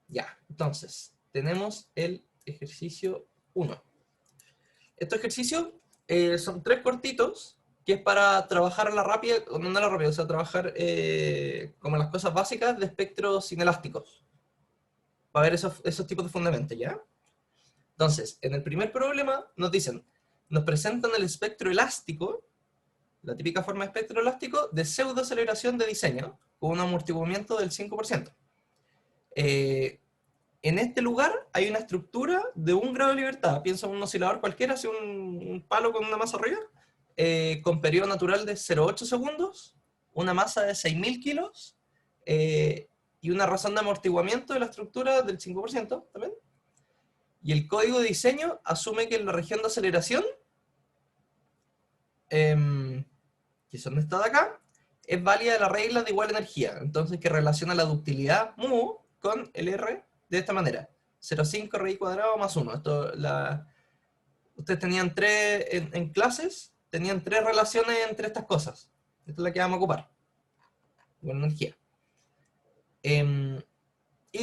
Ya, entonces, tenemos el ejercicio 1. Estos ejercicios son 3 cortitos, que es para trabajar a la rápida, no a la rápida, o sea, trabajar como las cosas básicas de espectros inelásticos, para ver esos tipos de fundamentos, ¿ya? Entonces, en el primer problema nos dicen, nos presentan el espectro elástico, la típica forma de espectro elástico, de pseudoaceleración de diseño, con un amortiguamiento del 5%. En este lugar hay una estructura de 1 grado de libertad. Piensa en un oscilador cualquiera, así un palo con una masa arriba, con periodo natural de 0,8 segundos, una masa de 6.000 kilos, y una razón de amortiguamiento de la estructura del 5% también. Y el código de diseño asume que en la región de aceleración, que son esta de acá, es válida la regla de igual energía. Entonces, que relaciona la ductilidad mu con el R de esta manera. 0,5 raíz cuadrado más 1. Ustedes tenían en clases, tenían 3 relaciones entre estas cosas. Esta es la que vamos a ocupar. Igual energía. Y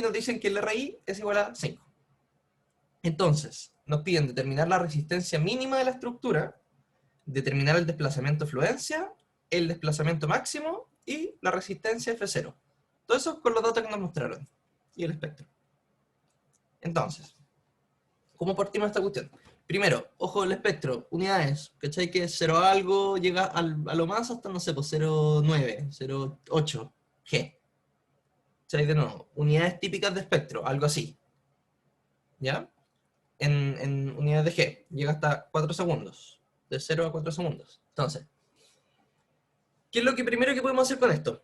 nos dicen que el RI es igual a 5. Entonces, nos piden determinar la resistencia mínima de la estructura, determinar el desplazamiento de fluencia, el desplazamiento máximo y la resistencia F0. Todo eso con los datos que nos mostraron. Y el espectro. Entonces, ¿cómo partimos esta cuestión? Primero, ojo del espectro, unidades, ¿cachai? Que 0 algo llega a lo más hasta, no sé, pues 0,9, 0,8 G. ¿Cachai? De nuevo, unidades típicas de espectro, algo así. ¿Ya? En unidades de G, llega hasta 4 segundos. De 0 a 4 segundos. Entonces, ¿qué es lo que primero que podemos hacer con esto?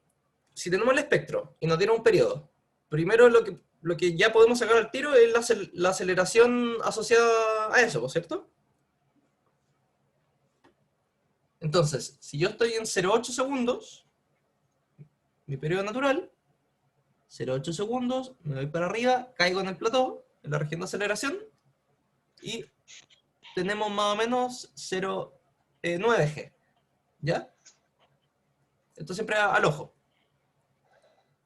Si tenemos el espectro y nos dieron un periodo, primero lo que ya podemos sacar al tiro es la aceleración asociada a eso, ¿cierto? Entonces, si yo estoy en 0,8 segundos, mi periodo natural, 0,8 segundos, me voy para arriba, caigo en el plató, en la región de aceleración, y tenemos más o menos 0,9 G, ¿ya? Esto siempre al ojo.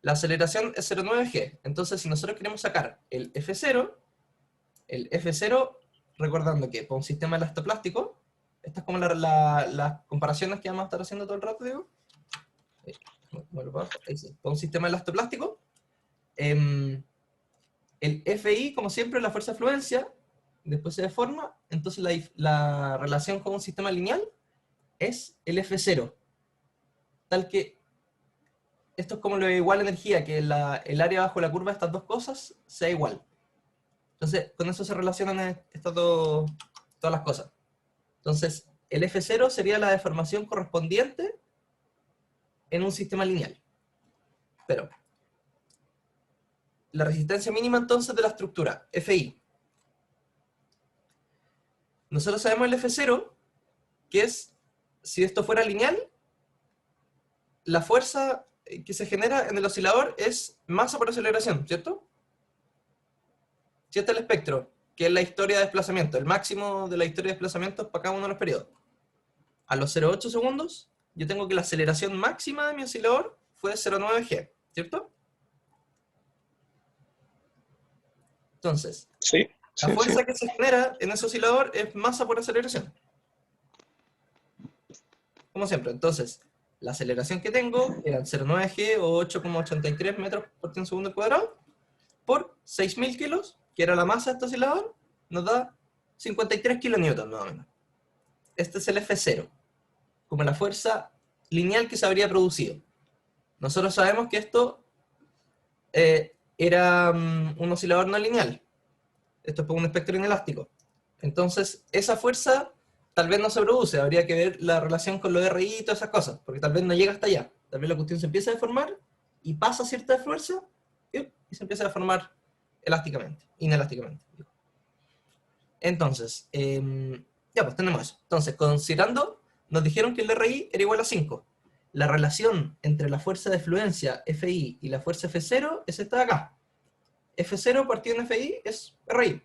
La aceleración es 0,9 G, entonces si nosotros queremos sacar el F0, recordando que para un sistema elastoplástico, estas es como las comparaciones que vamos a estar haciendo todo el rato, digo. Bueno, ahí sí. Para un sistema elastoplástico, el FI, como siempre, la fuerza de fluencia, después se deforma, entonces la relación con un sistema lineal es el F0. Tal que esto es como lo de igual energía, que el área bajo la curva de estas dos cosas sea igual. Entonces, con eso se relacionan todas las cosas. Entonces, el F0 sería la deformación correspondiente en un sistema lineal. Pero, la resistencia mínima entonces de la estructura, FI. Nosotros sabemos el F0, que es, si esto fuera lineal, la fuerza que se genera en el oscilador es masa por aceleración, ¿cierto? Si este es el espectro, que es la historia de desplazamiento, el máximo de la historia de desplazamientos para cada uno de los periodos. A los 0,8 segundos, yo tengo que la aceleración máxima de mi oscilador fue 0,9 G, ¿cierto? Entonces, Sí, la sí, sí. fuerza que se genera en ese oscilador es masa por aceleración. Como siempre, entonces, la aceleración que tengo eran 0,9 G o 8,83 metros por segundo al cuadrado por 6.000 kilos, que era la masa de este oscilador, nos da 53 kilonewtons más o menos. Este es el F0, como la fuerza lineal que se habría producido. Nosotros sabemos que esto era un oscilador no lineal. Esto es por un espectro inelástico. Entonces, esa fuerza tal vez no se produce. Habría que ver la relación con los RI y todas esas cosas, porque tal vez no llega hasta allá. Tal vez la cuestión se empieza a deformar y pasa cierta fuerza y se empieza a deformar elásticamente, inelásticamente. Entonces, ya pues tenemos eso. Entonces, considerando, nos dijeron que el RI era igual a 5. La relación entre la fuerza de fluencia FI y la fuerza F0 es esta de acá. F0 partido en FI es RI.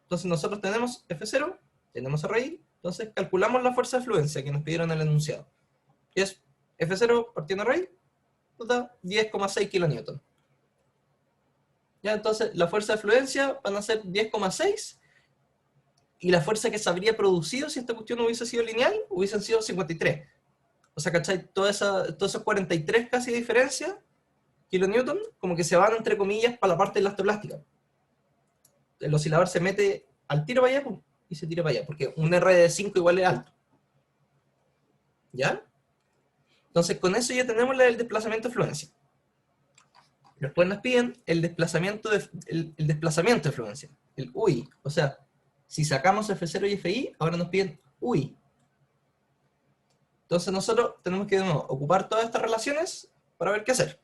Entonces nosotros tenemos F0, tenemos RI, entonces calculamos la fuerza de fluencia que nos pidieron en el enunciado. Y es F0 partiendo de RI, nos da 10,6 kilonewton. Ya, entonces la fuerza de fluencia van a ser 10,6 y la fuerza que se habría producido si esta cuestión hubiese sido lineal hubiesen sido 53. O sea, ¿cachai? Todos esos 43 casi diferencias, kilonewton, como que se van entre comillas para la parte elastoplástica. El oscilador se mete al tiro para allá pum, y se tira para allá, porque un R de 5 igual es alto. ¿Ya? Entonces, con eso ya tenemos el desplazamiento de fluencia. Después nos piden el desplazamiento de fluencia, el UI. O sea, si sacamos F0 y FI, ahora nos piden UI. Entonces nosotros tenemos que ocupar todas estas relaciones para ver qué hacer.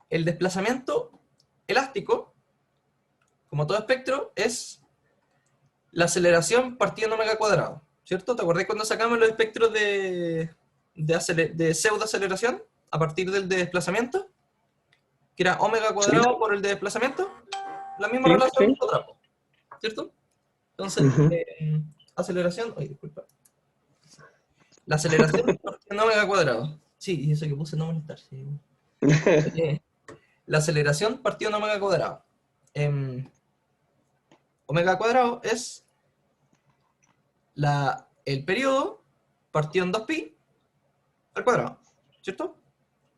El desplazamiento elástico, como todo espectro, es la aceleración partida en omega cuadrado, ¿cierto? ¿Te acordás cuando sacamos los espectros de pseudoaceleración a partir del de desplazamiento? Que era omega Sí, cuadrado por el de desplazamiento. La misma sí, relación, sí. otra, ¿cierto? Entonces, Ujú. aceleración, oye, disculpa. La aceleración partida en omega cuadrado. Sí, y eso que puse no molestar. Sí. Eh, la aceleración partido en omega cuadrado. Omega cuadrado es el periodo partido en 2pi al cuadrado, ¿cierto?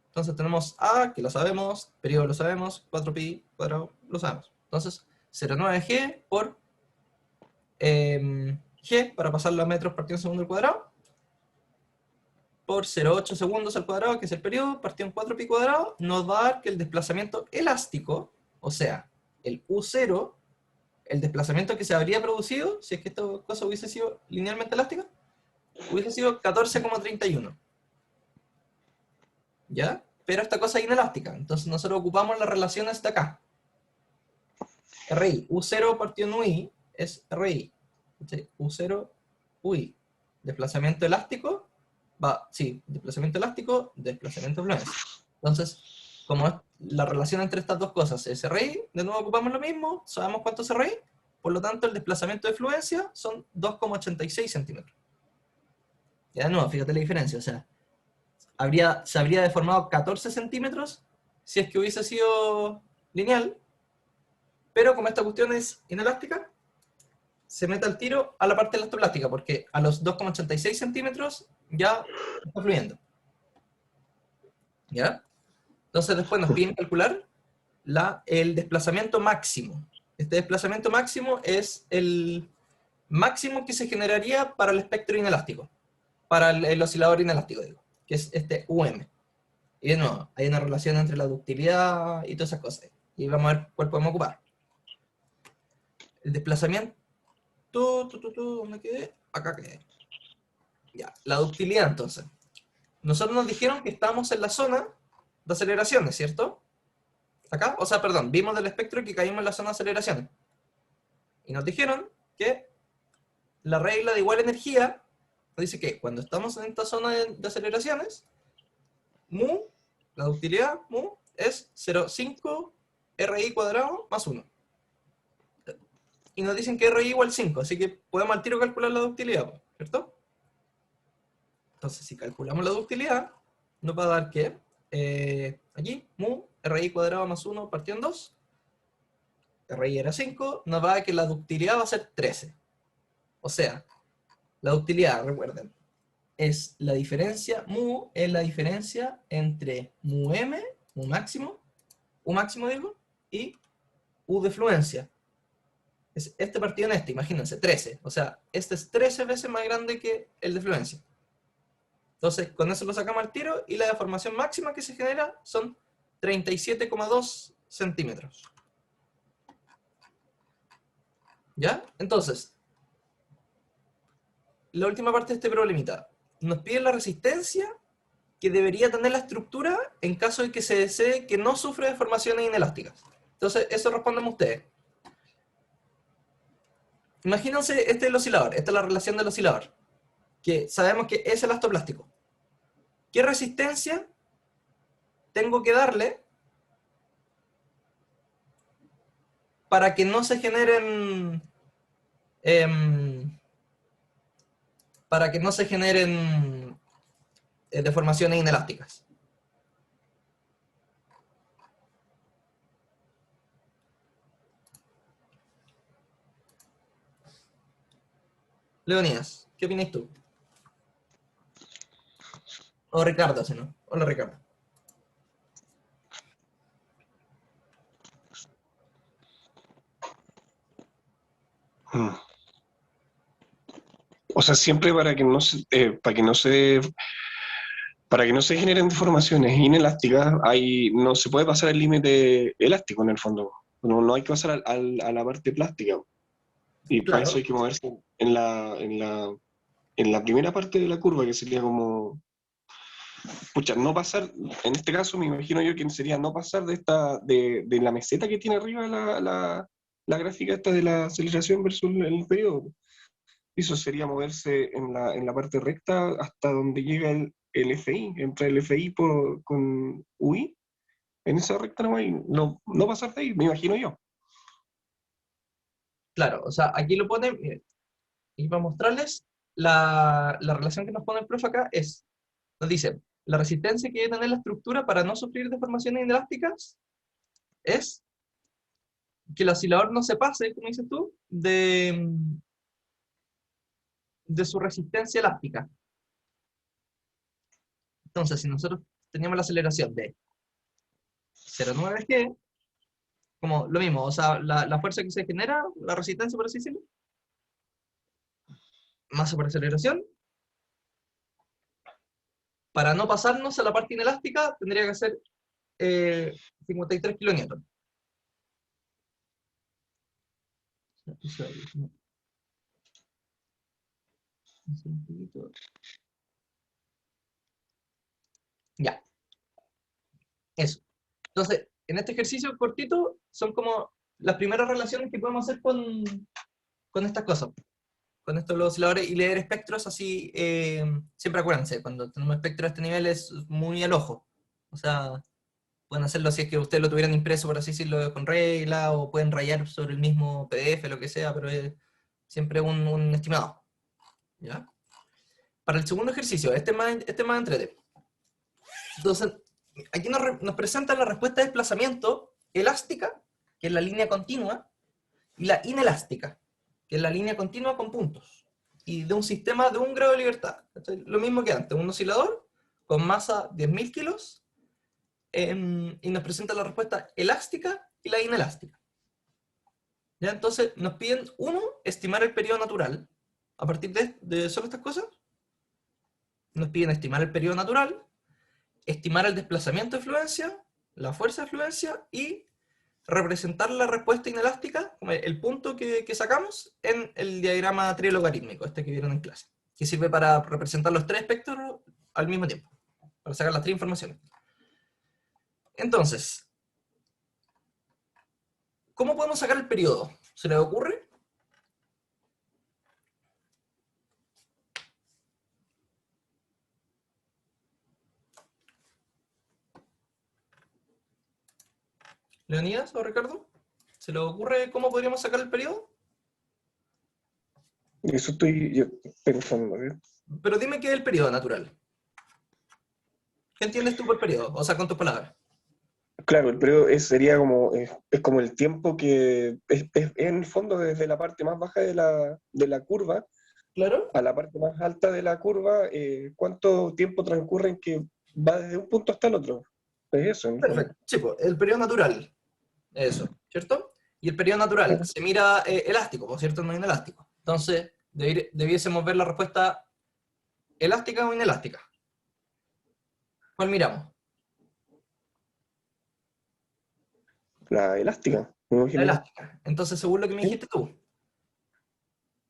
Entonces tenemos A, que lo sabemos, periodo lo sabemos, 4pi cuadrado lo sabemos. Entonces, 0,9g por g, para pasarlo a metros partido en segundo al cuadrado, por 0,8 segundos al cuadrado, que es el periodo, partido en 4pi cuadrado, nos va a dar que el desplazamiento elástico, o sea, el U0, el desplazamiento que se habría producido, si es que esta cosa hubiese sido linealmente elástica, hubiese sido 14,31. ¿Ya? Pero esta cosa es inelástica, entonces nosotros ocupamos las relaciones de acá. RI, U0 partido en UI es RI. U0, UI. Desplazamiento elástico, desplazamiento elástico, desplazamiento fluencia. Entonces, como la relación entre estas dos cosas es RI, de nuevo ocupamos lo mismo, sabemos cuánto es RI, por lo tanto el desplazamiento de fluencia son 2,86 centímetros. Ya de nuevo, fíjate la diferencia, o sea, se habría deformado 14 centímetros si es que hubiese sido lineal, pero como esta cuestión es inelástica, se mete al tiro a la parte elastoplástica, porque a los 2,86 centímetros ya está fluyendo. ¿Ya? Entonces después nos piden calcular el desplazamiento máximo. Este desplazamiento máximo es el máximo que se generaría para el espectro inelástico, para el oscilador inelástico, digo, que es este UM. Y de nuevo, hay una relación entre la ductilidad y todas esas cosas. Y vamos a ver cuál podemos ocupar. El desplazamiento, ¿dónde quedé? Acá quedé. Ya, la ductilidad entonces. Nosotros nos dijeron que estamos en la zona de aceleraciones, ¿cierto? Acá, o sea, perdón, vimos del espectro que caímos en la zona de aceleraciones. Y nos dijeron que la regla de igual energía nos dice que cuando estamos en esta zona de aceleraciones, mu, la ductilidad, mu, es 0,5 RI cuadrado más 1. Y nos dicen que RI igual 5, así que podemos al tiro calcular la ductilidad, ¿cierto? Entonces, si calculamos la ductilidad, nos va a dar que aquí, mu, RI cuadrado más 1 partido en 2, RI era 5, nos va a dar que la ductilidad va a ser 13. O sea, la ductilidad, recuerden, es la diferencia, mu es la diferencia entre mu m, mu máximo, u máximo digo, y u de fluencia. Es este partido en este, imagínense, 13. O sea, este es 13 veces más grande que el de fluencia. Entonces, con eso lo sacamos al tiro y la deformación máxima que se genera son 37,2 centímetros. ¿Ya? Entonces, la última parte de este problemita. Nos piden la resistencia que debería tener la estructura en caso de que se desee que no sufra deformaciones inelásticas. Entonces, eso responden ustedes. Imagínense, este es el oscilador, esta es la relación del oscilador, que sabemos que es elastoplástico. ¿Qué resistencia tengo que darle para que no se generen para que no se generen deformaciones inelásticas? Leonidas, ¿qué opinas tú? O Ricardo, si no. Hola, Ricardo. Mm. O sea, siempre para que no se generen deformaciones inelásticas, no se puede pasar el límite elástico en el fondo. No hay que pasar a la parte plástica. Y para eso hay Claro, que moverse en la primera parte de la curva, que sería como, pucha, no pasar, en este caso me imagino yo que sería no pasar de la meseta que tiene arriba la gráfica esta de la aceleración versus el periodo. Eso sería moverse en la parte recta hasta donde llega el FI, entre el FI con UI, en esa recta no pasar de ahí, me imagino yo. claro. O sea, aquí lo pone, miren, y para mostrarles, la relación que nos pone el profe acá es, nos dice, la resistencia que debe tener la estructura para no sufrir deformaciones inelásticas es que el oscilador no se pase, como dices tú, de su resistencia elástica. Entonces, si nosotros teníamos la aceleración de 0,9G, como lo mismo, o sea, la fuerza que se genera, la resistencia, por así decirlo, masa por aceleración, para no pasarnos a la parte inelástica, tendría que ser 53 kilonewton. Ya, eso. Entonces, en este ejercicio cortito, son como las primeras relaciones que podemos hacer con estas cosas, con estos los osciladores y leer espectros así. Siempre acuérdense, cuando tenemos espectros de este nivel es muy al ojo. O sea, pueden hacerlo si es que ustedes lo tuvieran impreso, por así decirlo, con regla, o pueden rayar sobre el mismo PDF, lo que sea, pero es siempre un estimado. ¿Ya? Para el segundo ejercicio, este más entrete. Entonces, aquí nos presentan la respuesta de desplazamiento elástica, que es la línea continua, y la inelástica, que es la línea continua con puntos, y de un sistema de 1 grado de libertad. Entonces, lo mismo que antes, un oscilador con masa 10.000 kilos, y nos presenta la respuesta elástica y la inelástica. ¿Ya? Entonces nos piden, uno, estimar el periodo natural. A partir de solo estas cosas, nos piden estimar el periodo natural, estimar el desplazamiento de fluencia, la fuerza de fluencia y representar la respuesta inelástica, como el punto que sacamos, en el diagrama trilogarítmico, este que vieron en clase, que sirve para representar los tres espectros al mismo tiempo, para sacar las tres informaciones. Entonces, ¿cómo podemos sacar el periodo? ¿Se les ocurre? ¿Leonidas o Ricardo? ¿Se les ocurre cómo podríamos sacar el periodo? Eso estoy yo pensando, ¿eh? Pero dime qué es el periodo natural. ¿Qué entiendes tú por periodo? O sea, con tus palabras. Claro, el periodo sería como, es como el tiempo que es en el fondo desde la parte más baja de la curva Claro. a la parte más alta de la curva, cuánto tiempo transcurre en que va desde un punto hasta el otro. Es eso, en el fondo. Perfecto. Sí, pues, el periodo natural. Eso, ¿cierto? Y el periodo natural Claro. se mira elástico, por cierto, no inelástico. Entonces, debiésemos ver la respuesta elástica o inelástica. ¿Cuál miramos? La elástica, me La imagino yo. elástica. Entonces, según lo que me ¿Sí? dijiste tú,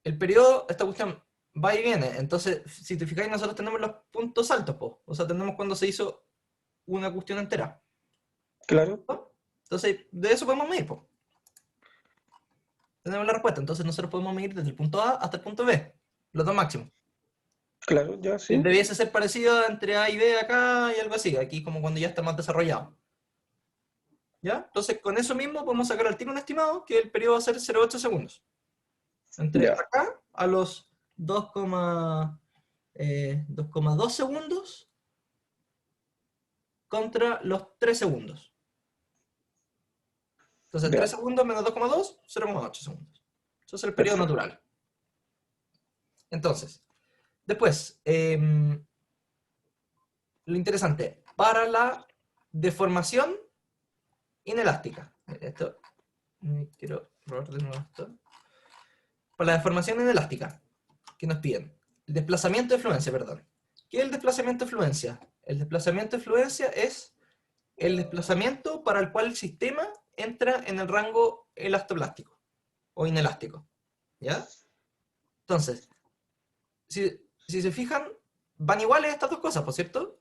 el periodo, esta cuestión va y viene. Entonces, si te fijáis, nosotros tenemos los puntos altos, po. O sea, tenemos cuando se hizo una cuestión entera, Claro, ¿no? Entonces, de eso podemos medir, po. Tenemos la respuesta. Entonces, nosotros podemos medir desde el punto A hasta el punto B, los dos máximos. claro, ya sí. Debiese ser parecido entre A y B acá y algo así. Aquí como cuando ya está más desarrollado. ¿Ya? Entonces, con eso mismo podemos sacar al tiro un estimado que el periodo va a ser 0,8 segundos. Entre Ya, acá a los 2,2 segundos contra los 3 segundos. Entonces, 3 ya, segundos menos 2,2, 0,8 segundos. Eso es el periodo perfecto. natural. Entonces, después, lo interesante, para la deformación inelástica. Esto, quiero probar de nuevo esto. Para la deformación inelástica, que nos piden. El desplazamiento de fluencia, perdón. ¿Qué es el desplazamiento de fluencia? El desplazamiento de fluencia es el desplazamiento para el cual el sistema entra en el rango elastoplástico o inelástico. ¿Ya? Entonces, si se fijan, van iguales estas dos cosas, ¿por cierto?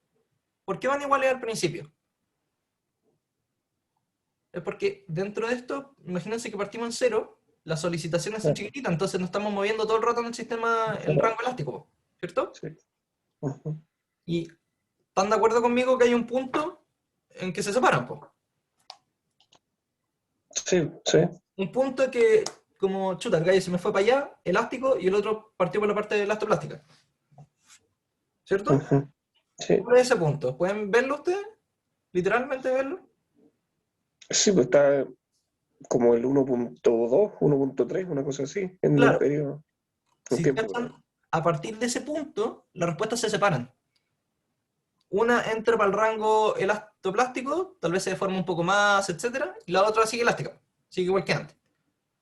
¿Por qué van iguales al principio? Es porque dentro de esto, imagínense que partimos en cero, las solicitaciones son chiquititas, entonces nos estamos moviendo todo el rato en el sistema, en el rango elástico, ¿cierto? Sí. Ujú. Y ¿están de acuerdo conmigo que hay un punto en que se separan, po? Sí, sí. Un punto que, como, chuta, el gallo se me fue para allá, elástico, y el otro partió por la parte elastoplástica. ¿Cierto? Ujú. Sí. ¿Cuál es ese punto? ¿Pueden verlo ustedes? ¿Literalmente verlo? Sí, pues está como el 1.2, 1.3, una cosa así, en el Claro, periodo, un si tiempo, perdón. cachan, a partir de ese punto, las respuestas se separan. Una entra para el rango elastoplástico, tal vez se deforma un poco más, etcétera, y la otra sigue elástica, sigue igual que antes.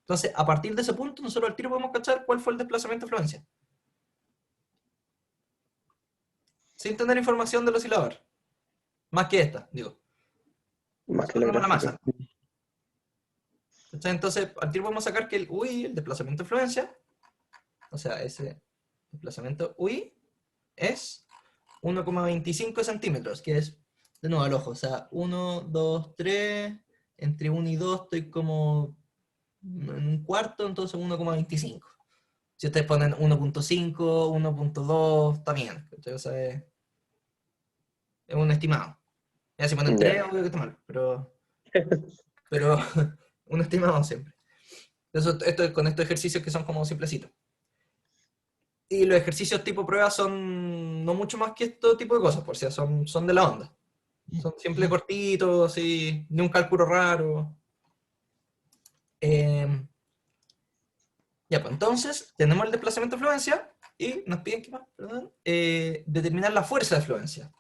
Entonces, a partir de ese punto, nosotros al tiro podemos cachar cuál fue el desplazamiento de fluencia, sin tener información del oscilador. Más que esta, digo. Más que Solo la tenemos la gráfica. masa. ¿Cachai? Entonces, al tiro podemos sacar que el UI, el desplazamiento de fluencia, o sea, ese desplazamiento UI es 1,25 centímetros, que es, de nuevo, al ojo, o sea, 1, 2, 3, entre 1 y 2 estoy como en un cuarto, entonces 1,25. Si ustedes ponen 1,5, 1,2, está bien, ¿cachai? O sea, es un estimado. Ya si ponen 3, Ya. obvio que está mal, pero un estimado siempre. Con estos ejercicios que son como simplecitos. Y los ejercicios tipo prueba son no mucho más que este tipo de cosas, por si son de la onda. Son siempre cortitos, así, ni un cálculo raro. Eh, ya, pues entonces tenemos el desplazamiento de fluencia y nos piden, ¿qué más? Perdón, determinar la fuerza de fluencia.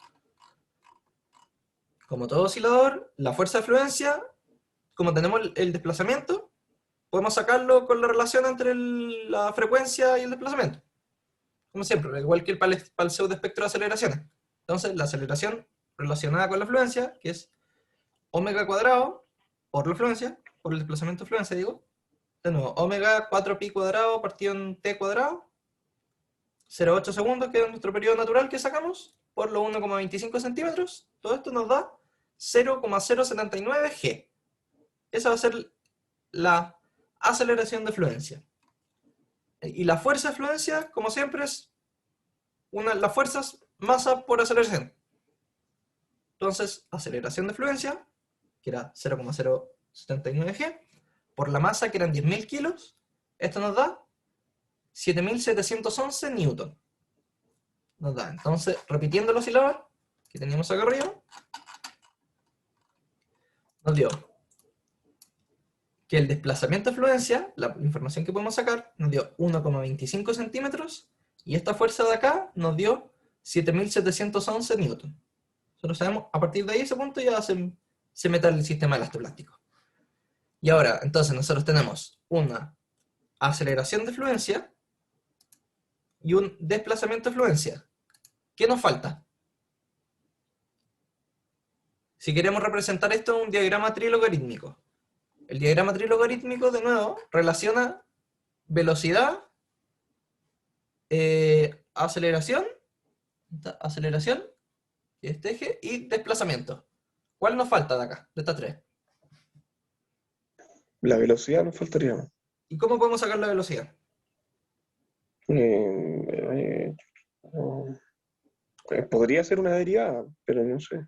Como todo oscilador, la fuerza de fluencia, como tenemos el desplazamiento, podemos sacarlo con la relación entre la frecuencia y el desplazamiento. Como siempre, igual que para el pseudo espectro de aceleraciones. Entonces, la aceleración relacionada con la fluencia, que es omega cuadrado por la fluencia, por el desplazamiento de fluencia, digo. De nuevo, omega 4pi cuadrado partido en t cuadrado, 0,8 segundos, que es nuestro periodo natural que sacamos, por los 1,25 centímetros. Todo esto nos da 0,079 g. Esa va a ser la aceleración de fluencia. Y la fuerza de fluencia, como siempre, es las fuerzas masa por aceleración. Entonces, aceleración de fluencia, que era 0,079 g, por la masa, que eran 10.000 kilos, esto nos da 7.711 newton. Nos da, entonces, repitiendo el oscilador que teníamos acá arriba, nos dio que el desplazamiento de fluencia, la información que podemos sacar, nos dio 1,25 centímetros, y esta fuerza de acá nos dio 7.711 newton. Nosotros sabemos, a partir de ahí, ese punto ya se mete el sistema elastoplástico. Y ahora, entonces, nosotros tenemos una aceleración de fluencia y un desplazamiento de fluencia. ¿Qué nos falta? Si queremos representar esto en un diagrama trilogarítmico. El diagrama trilogarítmico, de nuevo, relaciona velocidad, aceleración, este eje, y desplazamiento. ¿Cuál nos falta de acá, de estas tres? La velocidad nos faltaría. ¿Y cómo podemos sacar la velocidad? Eh, podría ser una derivada, pero no sé.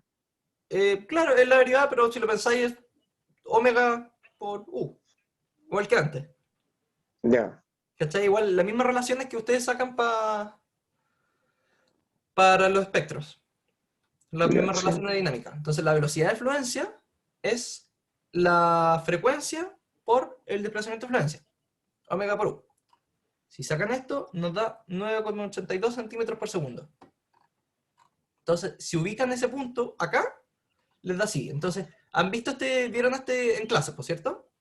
Claro, es la derivada, pero si lo pensáis es omega por u, igual que antes. Ya, ¿Cachai? Igual las mismas relaciones que ustedes sacan para los espectros. Las ya, mismas sí. relaciones dinámicas. Entonces la velocidad de fluencia es la frecuencia por el desplazamiento de fluencia. Omega por u. Si sacan esto, nos da 9,82 centímetros por segundo. Entonces, si ubican ese punto acá, les da así. Entonces, ¿han visto vieron este en clase, por cierto?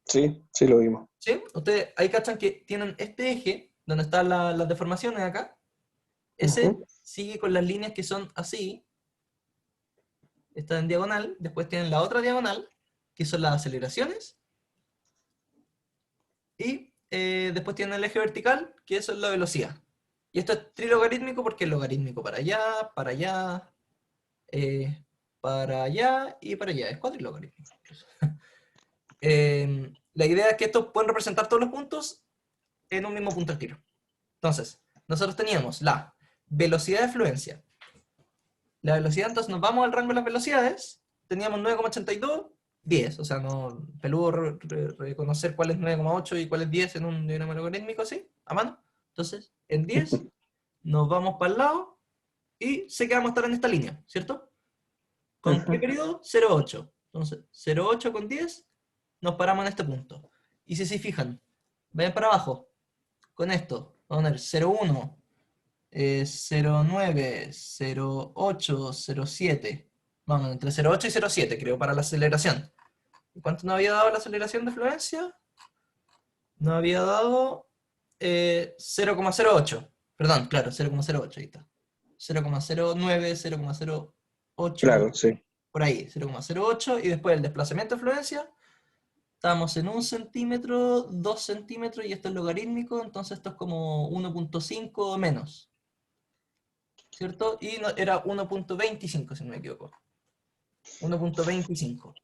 Sí, sí lo vimos. ¿Sí? Ustedes ahí cachan que tienen este eje, donde están las deformaciones acá. Ese Ujú. sigue con las líneas que son así. Está en diagonal. Después tienen la otra diagonal, que son las aceleraciones. Y después tienen el eje vertical, que eso es la velocidad. Y esto es trilogarítmico porque es logarítmico eh, para allá y para allá. Es cuadrilogarítmico. La idea es que estos pueden representar todos los puntos en un mismo punto al tiro. Entonces, nosotros teníamos la velocidad de fluencia. La velocidad, entonces nos vamos al rango de las velocidades. Teníamos 9,82, 10. O sea, no, peludo reconocer cuál es 9,8 y cuál es 10 en un diagrama logarítmico así, a mano. Entonces, en 10 nos vamos para el lado y sé que vamos a estar en esta línea, ¿cierto? ¿Con qué Ujú. periodo? 0,8. Entonces, 0,8 con 10, nos paramos en este punto. Y si se fijan, vayan para abajo, con esto, vamos a poner 0,1, 0,9, 0,8, 0,7. Vamos, entre 0,8 y 0,7 creo para la aceleración. ¿Y cuánto nos había dado la aceleración de fluencia? Nos había dado 0,08. Perdón, claro, 0,08, ahí está. 0,09, 0,08, Claro, sí. por ahí, 0,08. Y después el desplazamiento de fluencia, estábamos en 1 centímetro, 2 centímetros, y esto es logarítmico, entonces esto es como 1,5 o menos, ¿cierto? Y era 1,25 si no me equivoco. 1,25.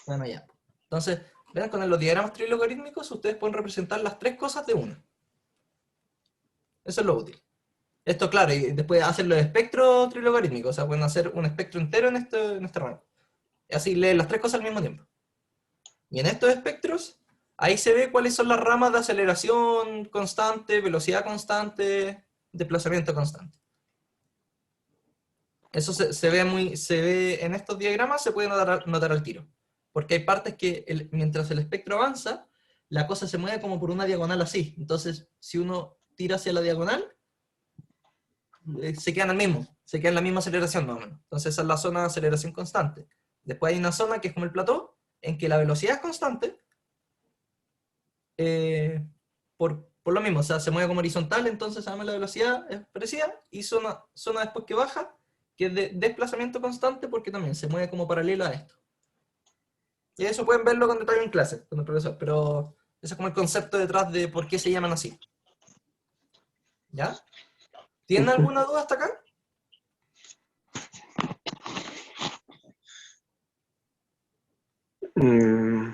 Bueno, ya. Entonces, vean, con los diagramas trilogarítmicos ustedes pueden representar las tres cosas de una. Eso es lo útil. Esto, claro, y después hacen los espectros trilogarítmicos, o sea, pueden hacer un espectro entero en este rango. Y así leen las tres cosas al mismo tiempo. Y en estos espectros, ahí se ve cuáles son las ramas de aceleración constante, velocidad constante, desplazamiento constante. Eso se ve en estos diagramas, se puede notar al tiro. Porque hay partes que mientras el espectro avanza, la cosa se mueve como por una diagonal así. Entonces, si uno tira hacia la diagonal, se quedan al mismo, se quedan en la misma aceleración más o menos. Entonces esa es la zona de aceleración constante. Después hay una zona que es como el plató, en que la velocidad es constante, por lo mismo, o sea, se mueve como horizontal, entonces además la velocidad es parecida, y zona después que baja, que es de desplazamiento constante, porque también se mueve como paralelo a esto. Y eso pueden verlo con detalle en clase, con el profesor, pero ese es como el concepto detrás de por qué se llaman así. ¿Ya? ¿Tienen Ujú. alguna duda hasta acá? Mm,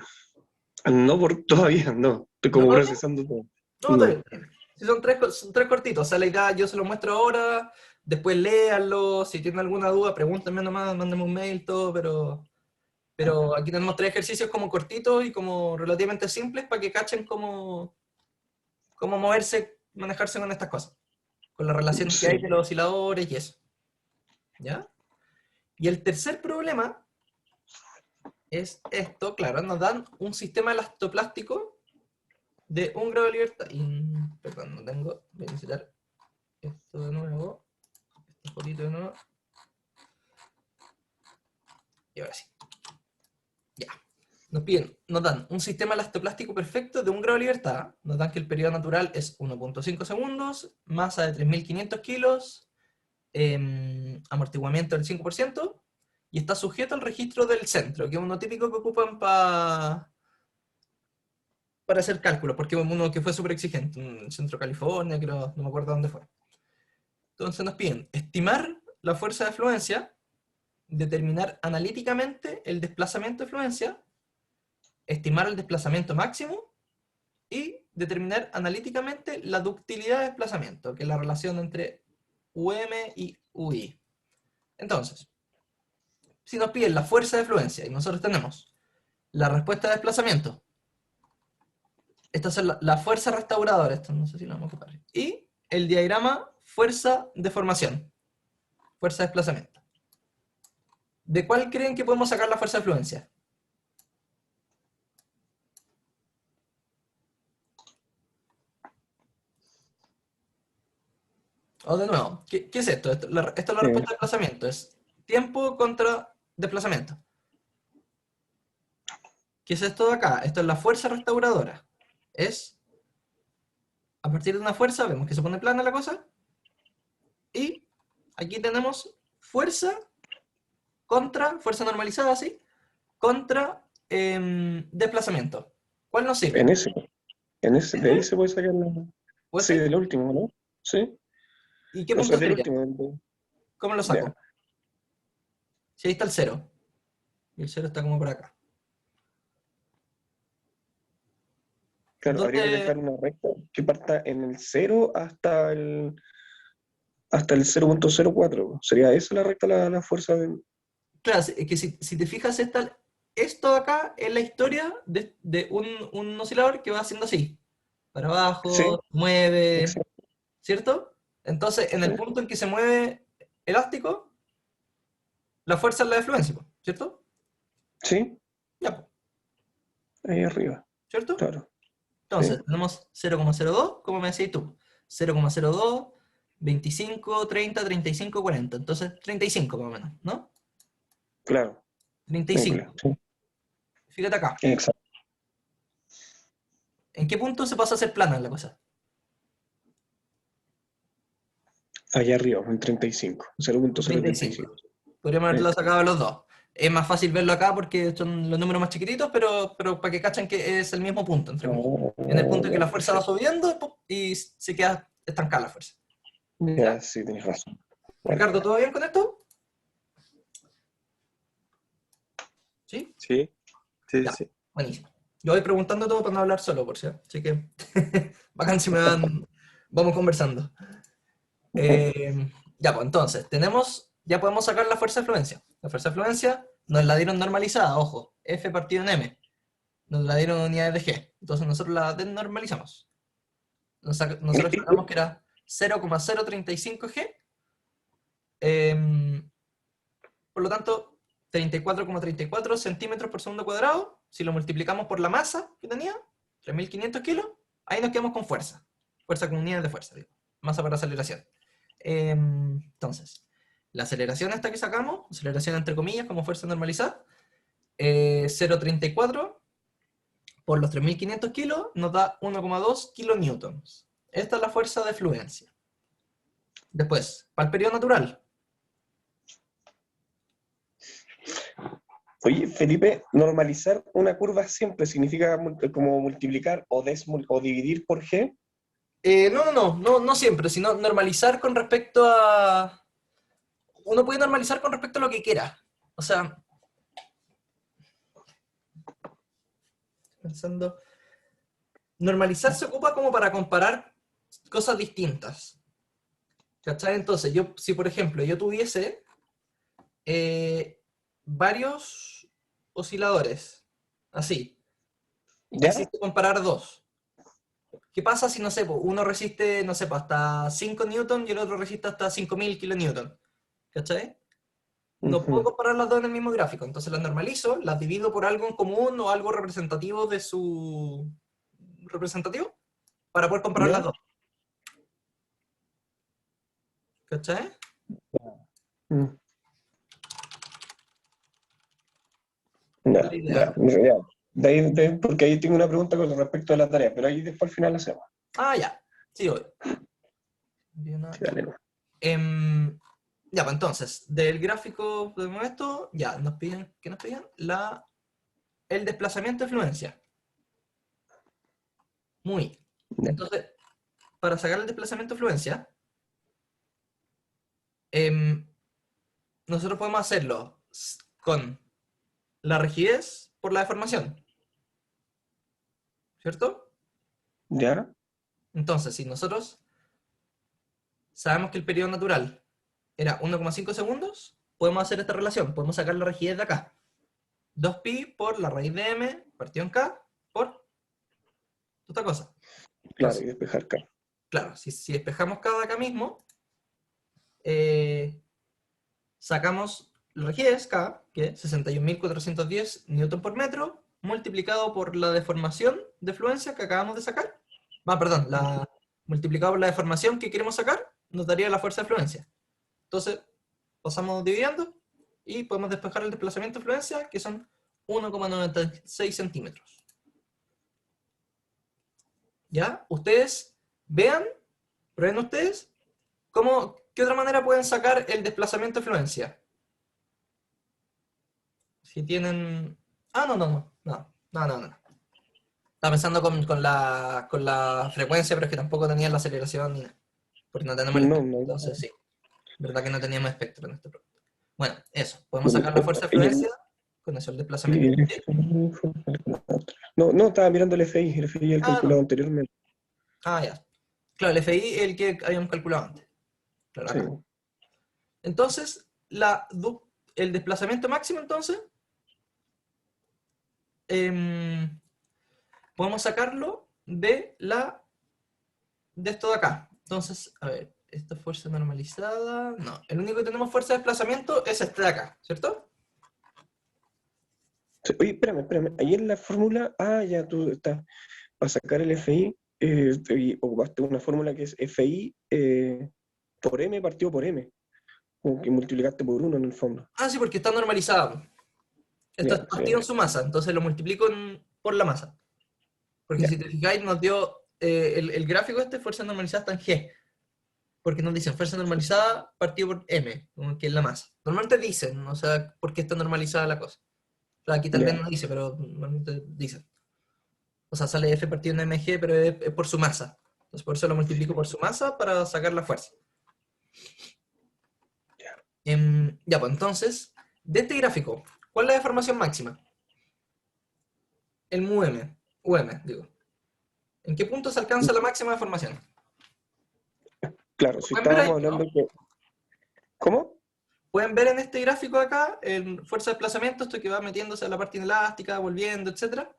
no, todavía no. Estoy ¿No como todavía? procesando todo. No, está No. bien. Si son tres cortitos, o sea, la idea yo se los muestro ahora, después léanlo, si tienen alguna duda, pregúntenme nomás, mándenme un mail, todo, pero aquí tenemos tres ejercicios como cortitos y como relativamente simples para que cachen cómo moverse, manejarse con estas cosas, con las relaciones que hay Sí. de los osciladores y eso, ¿ya? Y el tercer problema es esto, claro, nos dan un sistema elastoplástico de 1 grado de libertad, perdón, no tengo, voy a necesitar esto de nuevo, un poquito de nuevo. Y ahora sí. Ya. Nos dan un sistema elastoplástico perfecto de 1 grado de libertad. Nos dan que el periodo natural es 1,5 segundos, masa de 3.500 kilos, amortiguamiento del 5%, y está sujeto al registro del centro, que es uno típico que ocupan para hacer cálculos, porque es uno que fue súper exigente, un centro de California, creo, no me acuerdo dónde fue. Entonces nos piden estimar la fuerza de fluencia, determinar analíticamente el desplazamiento de fluencia, estimar el desplazamiento máximo y determinar analíticamente la ductilidad de desplazamiento, que es la relación entre UM y UI. Entonces, si nos piden la fuerza de fluencia y nosotros tenemos la respuesta de desplazamiento, esta es la fuerza restauradora, esto no sé si lo vamos a ocupar, y el diagrama fuerza de formación, fuerza de desplazamiento. ¿De cuál creen que podemos sacar la fuerza de fluencia? O de nuevo, ¿qué es esto? Esto es la respuesta de desplazamiento. Es tiempo contra desplazamiento. ¿Qué es esto de acá? Esto es la fuerza restauradora. Es, a partir de una fuerza, vemos que se pone plana la cosa. Y aquí tenemos fuerza contra, fuerza normalizada, ¿sí? Contra desplazamiento. ¿Cuál nos En sirve? ese, de ahí se puede sacar la... ¿O Sí, ese? del último, ¿no? Sí. ¿Y qué O sea, punto del sería? último. ¿Cómo lo Ya. saco? Si ahí está el cero. Y el cero está como por acá. Claro, habría que ¿Dónde? dejar una recta que parta en el cero hasta el 0,04. ¿Sería esa la recta, la fuerza de... Claro, es que si te fijas, esto acá es la historia de un oscilador que va haciendo así. Para Sí, abajo, mueve, exacto. ¿cierto? Entonces, en Sí, el punto en que se mueve elástico, la fuerza es la de fluencia, po, ¿cierto? sí, Ya, po, ahí arriba, ¿cierto? claro. Sí, Entonces, tenemos 0,02, como me decías tú. 0,02, 25, 30, 35, 40. Entonces, 35 más o menos, ¿no? claro. Núcleo, 35. sí. Fíjate acá. Exacto. ¿En qué punto se pasa a ser plana la cosa? Allá arriba, en 35. En 35. 0,035. Podríamos Sí. haberlo sacado los dos. Es más fácil verlo acá porque son los números más chiquititos, pero para que cachen que es el mismo punto, entre comillas. En el punto en que Ya, la fuerza va perfecto. subiendo ¡pum! Y se queda estancada la fuerza. ¿Ya? Ya, sí, tienes razón. Vale. Ricardo, ¿todo bien con esto? ¿Sí? Sí, sí, Ya, sí. buenísimo. Yo voy preguntando todo para no hablar solo, por si. Así que, bacán si me van, vamos conversando. Ya, pues entonces, ya podemos sacar la fuerza de fluencia. La fuerza de fluencia nos la dieron normalizada, ojo, F partido en M. Nos la dieron en unidades de G. Entonces nosotros la desnormalizamos. Nosotros sacamos que era 0,035 G. em, por lo tanto, 34,34 centímetros por segundo cuadrado. Si lo multiplicamos por la masa que tenía, 3.500 kilos, ahí nos quedamos con fuerza. Fuerza con unidades de fuerza, digo. Masa para aceleración. Entonces, la aceleración esta que sacamos, aceleración entre comillas como fuerza normalizada, 0,34 por los 3.500 kilos nos da 1,2 kilonewtons. Esta es la fuerza de fluencia. Después, para el periodo natural. Oye, Felipe, normalizar una curva siempre significa como multiplicar o dividir por G. No siempre, sino normalizar con respecto a... Uno puede normalizar con respecto a lo que quiera. O sea, pensando... Normalizar se ocupa como para comparar cosas distintas. ¿Cachai? Entonces, si por ejemplo yo tuviese varios osciladores, así, y ¿Ya? quisiste comparar dos. ¿Qué pasa si, no sé, uno resiste, no sé, hasta 5 newton y el otro resiste hasta 5.000 kilonewton? ¿Cachai? No puedo Ujú. comparar las dos en el mismo gráfico, entonces las normalizo, las divido por algo en común o algo representativo de su representativo para poder comparar las ¿Ya? dos. ¿Cachai? Mm. Es la Ya, ya, idea. ya. Porque ahí tengo una pregunta con respecto a la tarea, pero ahí después al final la hacemos. Ah, ya. Sí, voy. Sí, dale, no. Ya, pues entonces, del gráfico de esto, ya, ¿qué nos piden? El desplazamiento de fluencia. Muy bien. Ya. Entonces, para sacar el desplazamiento de fluencia, em, nosotros podemos hacerlo con la rigidez por la deformación, ¿cierto? ¿Ya? Entonces, si nosotros sabemos que el periodo natural era 1,5 segundos, podemos hacer esta relación, podemos sacar la rigidez de acá. 2pi por la raíz de m partido en k por esta cosa. Claro, y Entonces, despejar acá. claro, si despejamos k de acá mismo, sacamos la rigidez k, que es 61.410 newton por metro, multiplicado por la deformación de fluencia que acabamos de sacar. Perdón, multiplicado por la deformación que queremos sacar, nos daría la fuerza de fluencia. Entonces, pasamos dividiendo y podemos despejar el desplazamiento de fluencia, que son 1,96 centímetros. ¿Ya? Ustedes vean, prueben ustedes, ¿qué otra manera pueden sacar el desplazamiento de fluencia? Si tienen... Ah, no. Estaba pensando con la frecuencia, pero es que tampoco tenían la aceleración ni nada. Porque no tenemos el No, espectro. no. Entonces, sí. Verdad que no teníamos espectro en este producto. Bueno, eso. Podemos sacar la fuerza de fluencia con eso, el desplazamiento. ¿Sí? No, estaba mirando el FI, el FI el calculado No. anteriormente. Ah, ya. Claro, el FI es el que habíamos calculado antes. Claro, Sí. acá. Entonces, el desplazamiento máximo, entonces, podemos sacarlo de esto de acá. Entonces, a ver, esta fuerza normalizada, no, el único que tenemos fuerza de desplazamiento es este de acá, ¿cierto? Sí. Oye, espérame. Ahí en la fórmula, ya tú estás, para sacar el FI, y ocupaste una fórmula que es FI por M partido por M. Como que multiplicaste por 1 en el fondo. Ah, sí, porque está normalizado. Esto es Ya, sí, partido en su masa, entonces lo multiplico por la masa. Porque ya, si te fijáis, nos dio el gráfico este, fuerza normalizada está en G. Porque nos dicen fuerza normalizada partido por M, como que es la masa. Normalmente dicen, o sea, por qué está normalizada la cosa. O sea, aquí tal vez ya, no dice, pero normalmente dicen. O sea, sale F partido en mg, pero es por su masa. Entonces por eso lo multiplico por su masa para sacar la fuerza. Ya, pues entonces, de este gráfico, ¿cuál es la deformación máxima? El mu m, UM, digo. ¿En qué punto se alcanza la máxima deformación? claro, Lo si pueden ver ahí, estábamos hablando ¿no? que... ¿Cómo? Pueden ver en este gráfico acá, en fuerza de desplazamiento, esto que va metiéndose a la parte inelástica, volviendo, etcétera.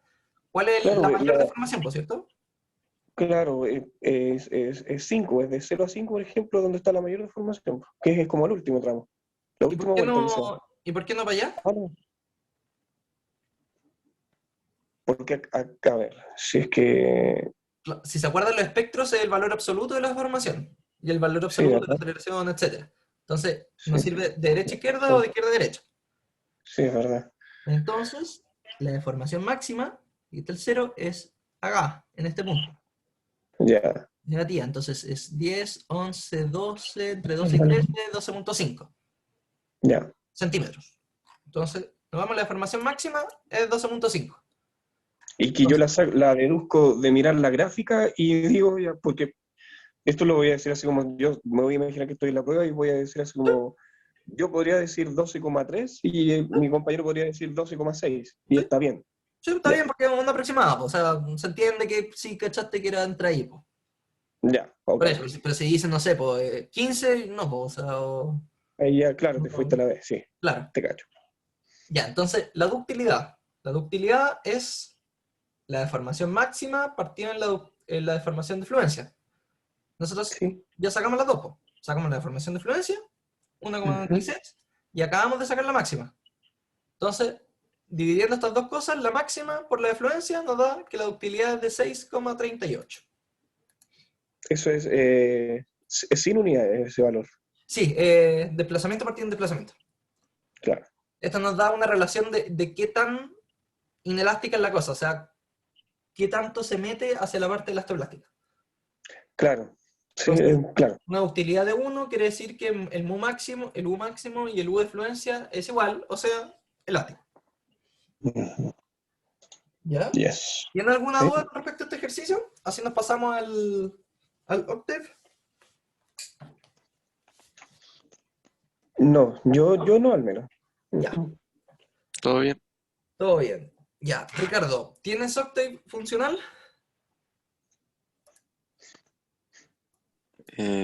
¿Cuál es Claro, la mayor deformación, por cierto? claro, es 5, es de 0 a 5, por ejemplo, donde está la mayor deformación, que es como el último tramo, la ¿Y por última qué vuelta que se da. no, y por qué no para allá? Ah, no. Porque, a ver, si es que... Si se acuerdan, los espectros es el valor absoluto de la deformación y el valor Sí, absoluto de la ¿verdad? aceleración, etc. Entonces, Sí, nos sirve de derecha a izquierda o sí, de izquierda a derecha. sí, es verdad. Entonces, la deformación máxima, y este el cero, es acá, en este punto. Ya, Negativa, entonces es 10, 11, 12, entre 12 y 13, 12,5 ya. centímetros. Entonces, nos vamos a la deformación máxima, es 12,5. Y que yo Entonces, la deduzco de mirar la gráfica y digo, ya, porque esto lo voy a decir así como, yo me voy a imaginar que estoy en la prueba y voy a decir así como, yo podría decir 12,3 y mi compañero podría decir 12,6 y sí, está bien. sí, está Ya, bien porque es una aproximada, po. O sea, se entiende que sí cachaste que era entre ahí, po. ya, ok. Por eso, pero si dicen, no sé, pues 15, no, pues, o sea, Ahí ya, claro, te fuiste a la vez, sí, claro. te cacho. Ya, entonces, la ductilidad. La ductilidad es la deformación máxima partida en la deformación de fluencia. Nosotros Sí. ya sacamos las dos, po. Sacamos la deformación de fluencia, Ujú. 1,96, y acabamos de sacar la máxima. Entonces, dividiendo estas dos cosas, la máxima por la de fluencia nos da que la ductilidad es de 6,38. Eso es sin unidades ese valor, Sí, desplazamiento partido en desplazamiento. claro. Esto nos da una relación de qué tan inelástica es la cosa, o sea, qué tanto se mete hacia la parte elastoplástica. Claro, sí, Entonces, claro. una ductilidad de 1 quiere decir que el mu máximo, el u máximo y el u de fluencia es igual, o sea, elástico. Ujú. ¿Ya? Yes. ¿Tienen alguna Sí. duda con respecto a este ejercicio? Así nos pasamos al Octave. No, yo no al menos. Ya, Ujú. ¿Todo bien? todo bien. Ya, Ricardo, ¿tienes Octave funcional?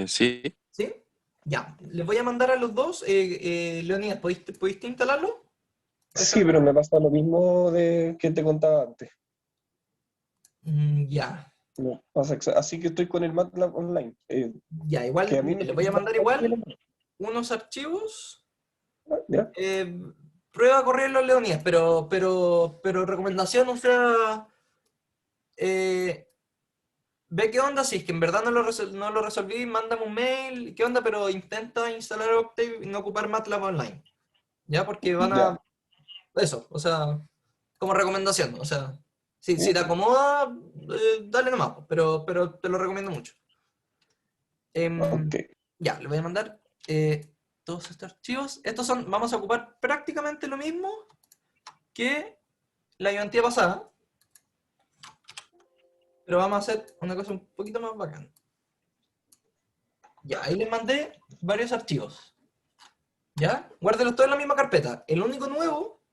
Sí. ¿Sí? Ya, les voy a mandar a los dos. Leonidas, ¿pudiste instalarlo? Sí, pero me pasa lo mismo de que te contaba antes. Ya, Así que estoy con el MATLAB online. ya, Que igual, a mí les voy a mandar igual unos archivos. ¿Ya? eh, Prueba a correrlo, Leonidas, pero recomendación, o sea, eh, ve qué onda, si es que en verdad no lo resolví, mándame un mail, qué onda, pero intenta instalar Octave y no ocupar MATLAB online. ¿Ya? Porque van Ya. a... Eso, o sea, como recomendación, o sea, si te Ya. acomoda, dale nomás, pero te lo recomiendo mucho. Ok. Ya, le voy a mandar todos estos archivos. Estos son, vamos a ocupar prácticamente lo mismo que la ayudantía pasada, pero vamos a hacer una cosa un poquito más bacán. Ya, ahí les mandé varios archivos. ¿Ya? Guárdelos todos en la misma carpeta. El único nuevo,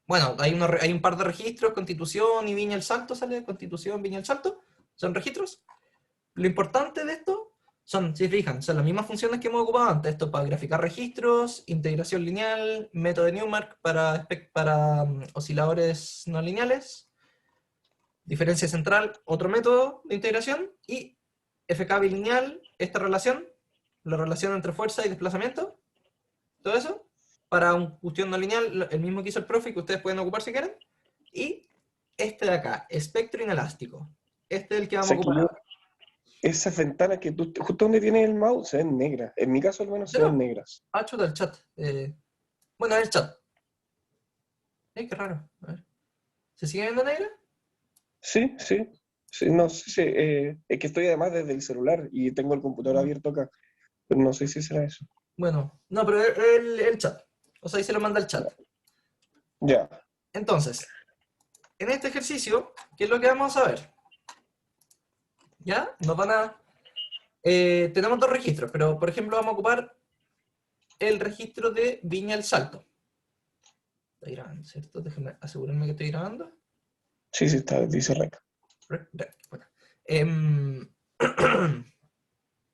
bueno, hay un par de registros, Constitución y Viña el Salto, sale Constitución, Viña el Salto, son registros. Lo importante de esto son, si fijan, son las mismas funciones que hemos ocupado antes. Esto para graficar registros, integración lineal, método de Newmark para osciladores no lineales, diferencia central, otro método de integración, y FK bilineal, esta relación, la relación entre fuerza y desplazamiento, todo eso, para un cuestión no lineal, el mismo que hizo el profe, que ustedes pueden ocupar si quieren, y este de acá, espectro inelástico. Este es el que O vamos a sea que ocupar yo, ahora. esas ventanas que tú, justo donde tienes el mouse, se ven negras. En mi caso, al menos, se ven negras. Ah, chuta, el chat. Bueno, el chat. Qué raro. A ver. ¿Se sigue viendo negra? Sí, sí. Sí, no sé si, es que estoy además desde el celular y tengo el computador abierto acá, pero no sé si será eso. Bueno, no, pero el chat. O sea, ahí se lo manda el chat. Ya. Entonces, en este ejercicio, ¿qué es lo que vamos a ver? ¿Ya? Nos van a... tenemos dos registros, pero por ejemplo vamos a ocupar el registro de Viña el Salto. Está grabando, ¿cierto? Déjenme asegurarme que estoy grabando. Sí, sí, está, dice rec. Bueno.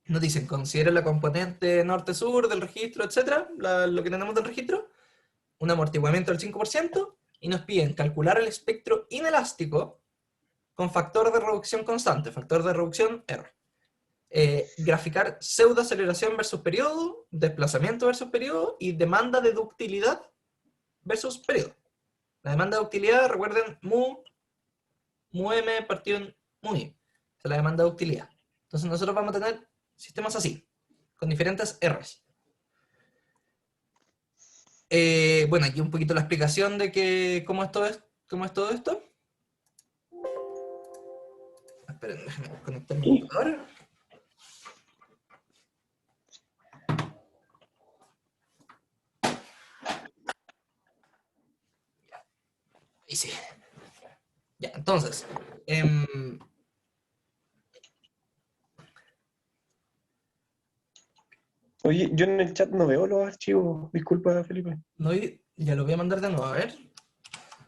Nos dicen, considera la componente norte-sur del registro, etcétera, lo que tenemos del registro, un amortiguamiento del 5%, y nos piden calcular el espectro inelástico con factor de reducción constante, factor de reducción R. Graficar pseudoaceleración versus periodo, desplazamiento versus periodo, y demanda de ductilidad versus periodo. La demanda de ductilidad, recuerden, mu m partido en mu i. Esa es la demanda de ductilidad. Entonces nosotros vamos a tener sistemas así, con diferentes R's. Bueno, aquí un poquito la explicación de cómo es todo esto. Esperen, déjenme conectar mi computadora. Ahí sí. Ya, entonces. Oye, yo en el chat no veo los archivos. Disculpa, Felipe. No, ya lo voy a mandar de nuevo, a ver.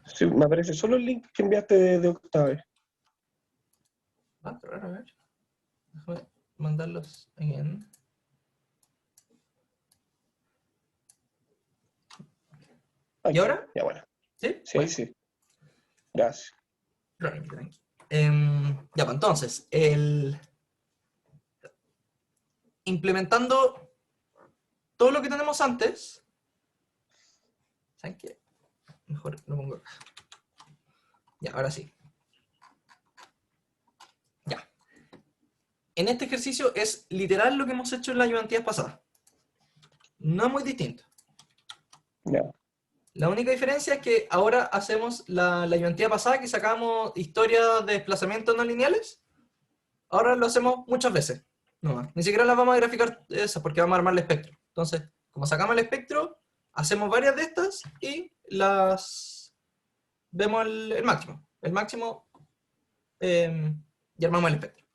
Sí, me aparece solo el link que enviaste de Octave. Ah, qué raro, a ver. Déjame mandarlos en... Aquí. ¿Y ahora? Ya, bueno. ¿Sí? Sí, ahí sí. Gracias. Tranqui. Ya, pues entonces, implementando todo lo que tenemos antes, ¿saben qué? Mejor lo pongo acá. Ya, ahora sí. Ya. En este ejercicio es literal lo que hemos hecho en las ayudantías pasadas. No es muy distinto. Ya. La única diferencia es que ahora hacemos la ayudantía pasada que sacamos historia de desplazamientos no lineales. Ahora lo hacemos muchas veces. No, ni siquiera las vamos a graficar esas porque vamos a armar el espectro. Entonces, como sacamos el espectro, hacemos varias de estas y las vemos el máximo. El máximo y armamos el espectro.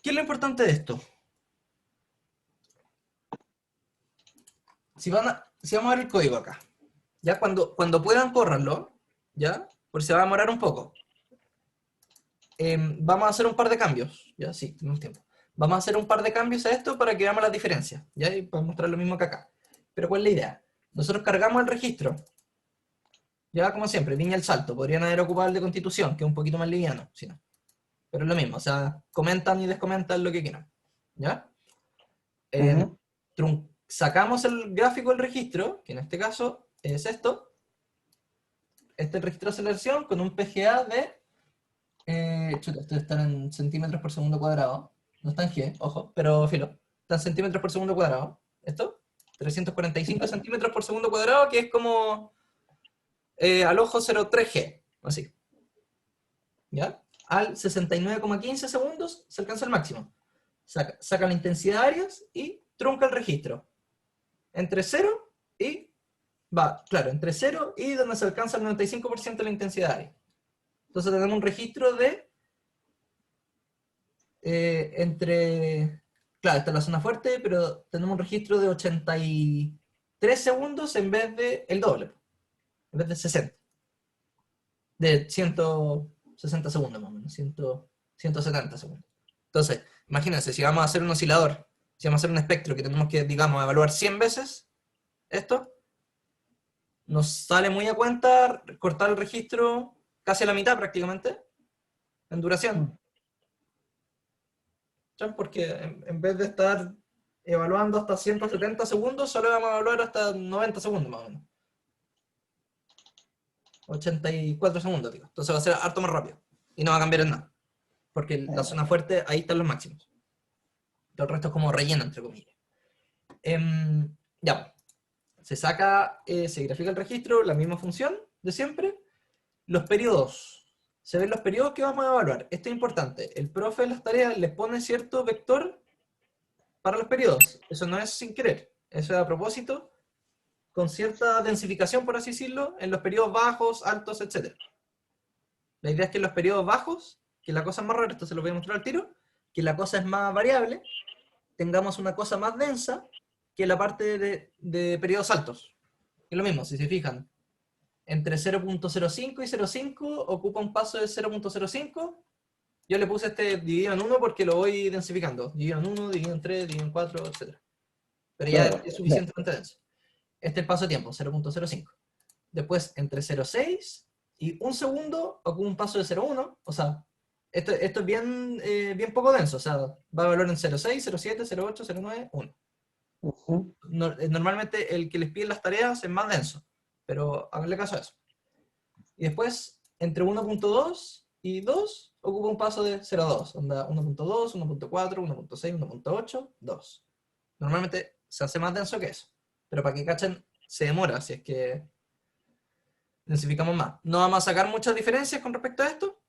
¿Qué es lo importante de esto? Si vamos a ver el código acá, ya cuando puedan córranlo, ya, por si se va a demorar un poco. Vamos a hacer un par de cambios, ya, sí, tenemos tiempo. Vamos a hacer un par de cambios a esto para que veamos las diferencias, ya, y para mostrar lo mismo que acá. Pero ¿cuál es la idea? Nosotros cargamos el registro, ya como siempre, Viña el Salto, podrían haber ocupado el de Constitución, que es un poquito más liviano, si no. Pero es lo mismo, o sea, comentan y descomentan lo que quieran, ¿ya? Ujú. Sacamos el gráfico del registro, que en este caso es esto. Este es el registro de aceleración con un PGA de chuta, esto está en centímetros por segundo cuadrado. No está en G, ojo, pero filo. Está en centímetros por segundo cuadrado. ¿Esto? 345 centímetros por segundo cuadrado, que es como al ojo 0,3G, así. ¿Ya? Al 69,15 segundos se alcanza el máximo. Saca la intensidad de áreas y trunca el registro. Entre 0 y... Va, claro, entre 0 y donde se alcanza el 95% de la intensidad de área. Entonces tenemos un registro de entre... Claro, esta es la zona fuerte, pero tenemos un registro de 83 segundos en vez de el doble, en vez de 60. De 160 segundos más o menos, 170 segundos. Entonces, imagínense, si vamos a hacer un oscilador, si vamos a hacer un espectro que tenemos que, digamos, evaluar 100 veces esto, nos sale muy a cuenta cortar el registro casi a la mitad prácticamente, en duración. ¿Ya? Porque en vez de estar evaluando hasta 170 segundos, solo vamos a evaluar hasta 90 segundos más o menos. 84 segundos, digo. Entonces va a ser harto más rápido. Y no va a cambiar en nada. Porque la zona fuerte, ahí están los máximos. Todo el resto es como relleno, entre comillas. Ya. Se saca, se grafica el registro, la misma función de siempre. Los periodos. Se ven los periodos que vamos a evaluar. Esto es importante. El profe en las tareas les pone cierto vector para los periodos. Eso no es sin querer. Eso es a propósito, con cierta densificación, por así decirlo, en los periodos bajos, altos, etc. La idea es que en los periodos bajos, que la cosa es más rara, esto se lo voy a mostrar al tiro, que la cosa es más variable, tengamos una cosa más densa que la parte de periodos altos. Es lo mismo, si se fijan. Entre 0.05 y 0.5 ocupa un paso de 0.05. Yo le puse este dividido en 1 porque lo voy densificando. Dividido en 1, dividido en 3, dividido en 4, etc. Pero ya es suficientemente denso. Este es el paso de tiempo, 0.05. Después, entre 0.6 y 1 segundo, ocupa un paso de 0.1. O sea, esto es bien, bien poco denso. O sea, va a valor en 0.6, 0.7, 0.8, 0.9, 1. Normalmente el que les pide las tareas es más denso. Pero háganle caso a eso. Y después, entre 1.2 y 2, ocupa un paso de 0.2. Onda 1.2, 1.4, 1.6, 1.8, 2. Normalmente se hace más denso que eso. Pero para que cachen, se demora si es que densificamos más. No vamos a sacar muchas diferencias con respecto a esto.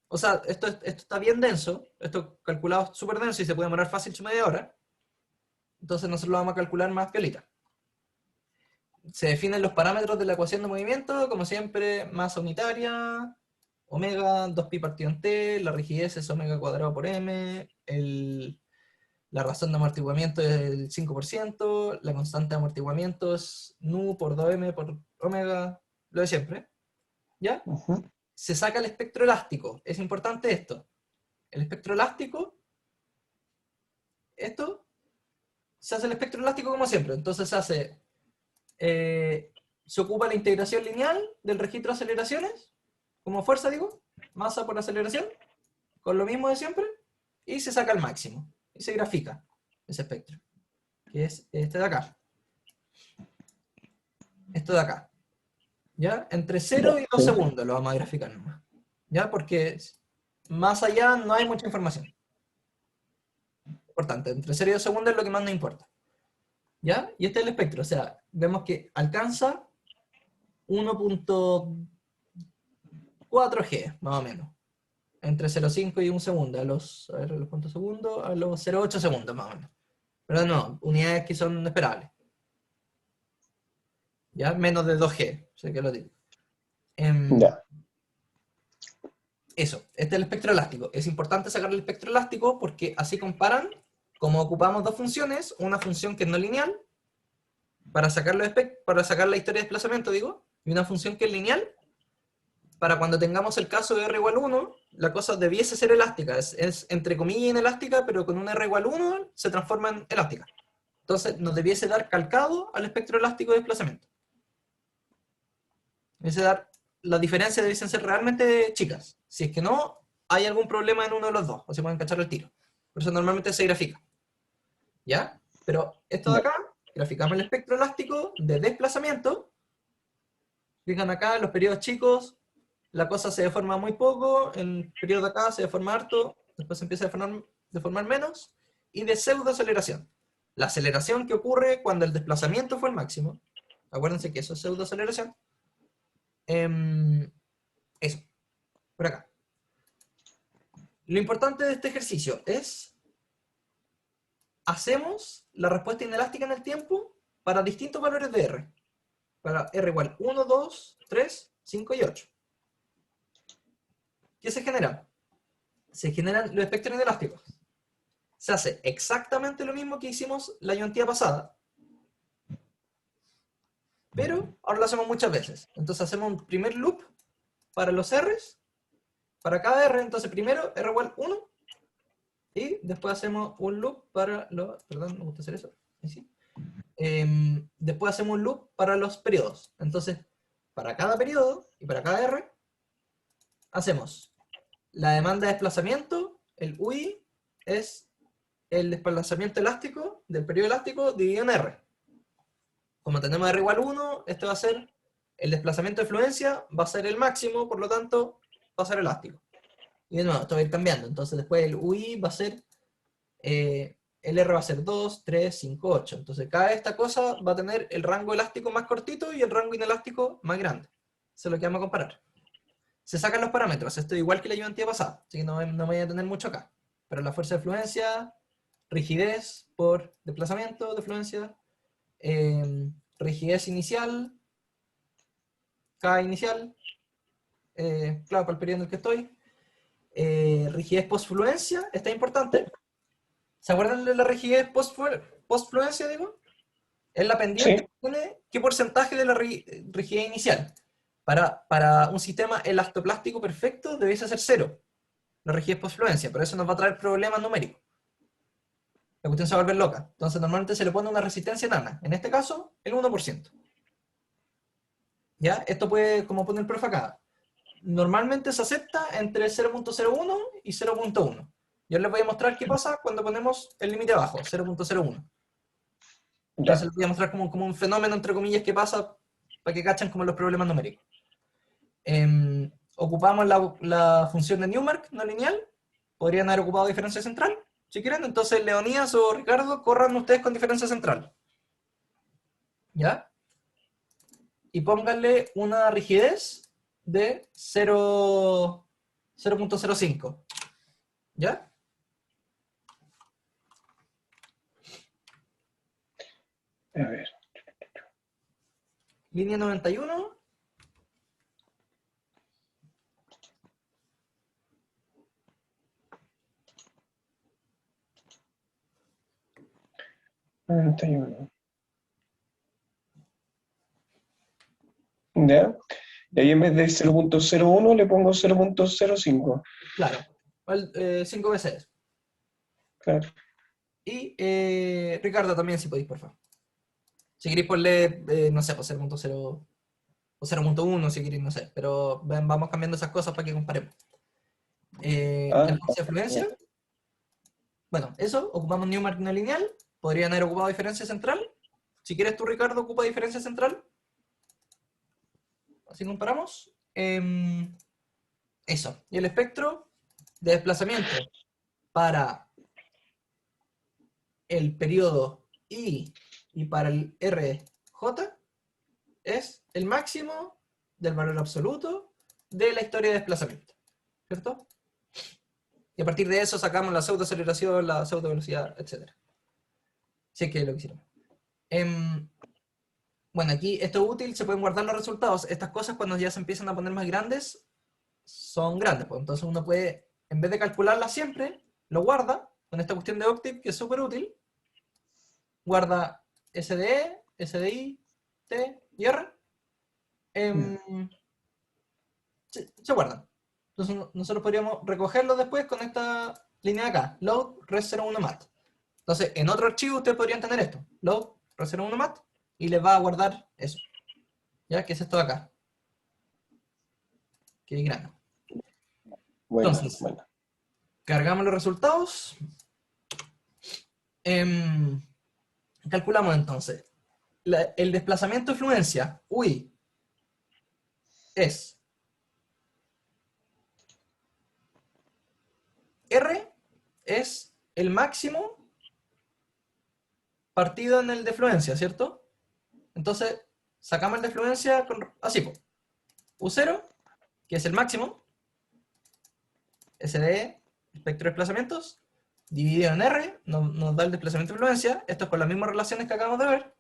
O sea, esto está bien denso. Esto calculado es súper denso y se puede demorar fácil su media hora. Entonces nosotros lo vamos a calcular más piolita. Se definen los parámetros de la ecuación de movimiento, como siempre, masa unitaria, omega, 2pi partido en t, la rigidez es omega cuadrado por m, la razón de amortiguamiento es el 5%, la constante de amortiguamiento es nu por 2m por omega, lo de siempre. ¿Ya? Se saca el espectro elástico, es importante esto. El espectro elástico, se hace el espectro elástico como siempre, entonces se hace... se ocupa la integración lineal del registro de aceleraciones, como fuerza digo, masa por aceleración, con lo mismo de siempre, y se saca el máximo, y se grafica ese espectro, que es este de acá. Esto de acá. ¿Ya? Entre 0 y 2 segundos lo vamos a graficar nomás. ¿Ya? Porque más allá no hay mucha información. Importante, entre 0 y 2 segundos es lo que más nos importa. ¿Ya? Y este es el espectro, o sea, vemos que alcanza 1.4G, más o menos. Entre 0.5 y 1 segundo, a los cuántos segundos, a los 0.8 segundos, más o menos. Pero no, unidades que son esperables. ¿Ya? Menos de 2G, sé que lo digo. Ya. Eso, este es el espectro elástico. Es importante sacar el espectro elástico porque así comparan, como ocupamos dos funciones, una función que es no lineal, para sacar la historia de desplazamiento, digo, y una función que es lineal, para cuando tengamos el caso de R igual 1, la cosa debiese ser elástica. Es entre comillas inelástica, pero con un R igual 1 se transforma en elástica. Entonces nos debiese dar calcado al espectro elástico de desplazamiento. Debiese dar, las diferencias debiesen ser realmente chicas. Si es que no, hay algún problema en uno de los dos, o se pueden cachar el tiro. Por eso normalmente se grafica. ¿Ya? Pero esto de acá, graficamos el espectro elástico de desplazamiento. Fijan acá los periodos chicos, la cosa se deforma muy poco, el periodo de acá se deforma harto, después se empieza a deformar menos, y de pseudoaceleración. La aceleración que ocurre cuando el desplazamiento fue el máximo, acuérdense que eso es pseudoaceleración, eso, por acá. Lo importante de este ejercicio es, hacemos la respuesta inelástica en el tiempo para distintos valores de R. Para R igual 1, 2, 3, 5 y 8. ¿Qué se genera? Se generan los espectros inelásticos. Se hace exactamente lo mismo que hicimos la ayuntía pasada, pero ahora lo hacemos muchas veces. Entonces hacemos un primer loop para los R's, para cada R, entonces primero R igual 1, y después hacemos un loop para los... Perdón, me gusta hacer eso. ¿Sí? Después hacemos un loop para los periodos. Entonces, para cada periodo y para cada R, hacemos la demanda de desplazamiento, el UI, es el desplazamiento elástico del periodo elástico dividido en R. Como tenemos R igual 1, este va a ser el desplazamiento de fluencia, va a ser el máximo, por lo tanto, va a ser elástico. Y de nuevo, esto va a ir cambiando. Entonces después el UI va a ser, el R va a ser 2, 3, 5, 8. Entonces cada esta cosa va a tener el rango elástico más cortito y el rango inelástico más grande. Eso es lo que vamos a comparar. Se sacan los parámetros, esto es igual que la ayudantía pasada, así que no me voy a detener mucho acá. Pero la fuerza de fluencia, rigidez por desplazamiento de fluencia, rigidez inicial, K inicial, claro, para el periodo en el que estoy, rigidez post-fluencia, esta es importante. ¿Se acuerdan de la rigidez post-fluencia, digo? Es la pendiente Sí. que tiene qué porcentaje de la rigidez inicial. Para un sistema elastoplástico perfecto debiese ser 0, la rigidez post-fluencia, pero eso nos va a traer problemas numéricos. La cuestión se va a volver loca. Entonces normalmente se le pone una resistencia enana. En este caso, el 1%. ¿Ya? Esto puede, como pone el profe acá, normalmente se acepta entre 0.01 y 0.1. Yo les voy a mostrar qué pasa cuando ponemos el límite abajo, 0.01. Entonces les voy a mostrar como un fenómeno, entre comillas, que pasa para que cachen como los problemas numéricos. Ocupamos la función de Newmark no lineal. Podrían haber ocupado diferencia central, si quieren. Entonces Leonías o Ricardo, corran ustedes con diferencia central. ¿Ya? Y pónganle una rigidez de 0.05. ¿Ya? A ver. Línea 91. ¿Ya? Y ahí en vez de 0.01 le pongo 0.05. Claro. 5 veces. Claro. Y Ricardo también, si podéis, por favor. Si queréis ponerle, no sé, pues 0.0 o 0.1, si queréis, no sé. Pero vamos cambiando esas cosas para que comparemos. La fuerza de fluencia. Bueno, eso, ocupamos Newmark no lineal. Podrían haber ocupado diferencia central. Si quieres tú, Ricardo, ocupa diferencia central. Así comparamos. Eso. Y el espectro de desplazamiento para el periodo I y para el RJ es el máximo del valor absoluto de la historia de desplazamiento. ¿Cierto? Y a partir de eso sacamos la pseudoaceleración, la pseudovelocidad, etc. Si es que lo quisiéramos. Bueno, aquí esto es útil, se pueden guardar los resultados. Estas cosas cuando ya se empiezan a poner más grandes, son grandes. Pues. Entonces uno puede, en vez de calcularlas siempre, lo guarda con esta cuestión de Octave, que es súper útil. Guarda SDE, SDI, T y R. Se guardan. Entonces nosotros podríamos recogerlo después con esta línea de acá, load res01mat. Entonces en otro archivo ustedes podrían tener esto, load res01mat, y les va a guardar eso. ¿Ya? Que es esto de acá. Que es grande. Bueno, Entonces, bueno. cargamos los resultados. Calculamos entonces. El desplazamiento de fluencia, UI, es R es el máximo partido en el de fluencia, ¿cierto? Entonces, sacamos el de fluencia así, po. U0, que es el máximo, SDE, espectro de desplazamientos, dividido en R, nos da el desplazamiento de fluencia. Esto es con las mismas relaciones que acabamos de ver.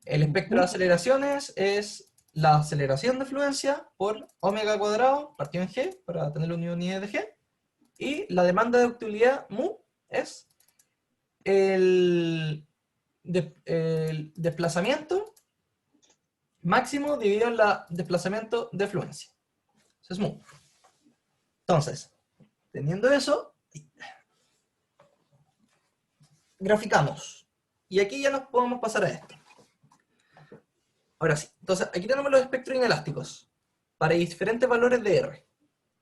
El espectro de aceleraciones es la aceleración de fluencia por omega cuadrado partido en G, para tener la unidad de G. Y la demanda de ductilidad mu es el desplazamiento máximo dividido en el desplazamiento de fluencia. Eso es mu. Entonces, teniendo eso, graficamos. Y aquí ya nos podemos pasar a esto. Ahora sí. Entonces, aquí tenemos los espectros inelásticos para diferentes valores de R.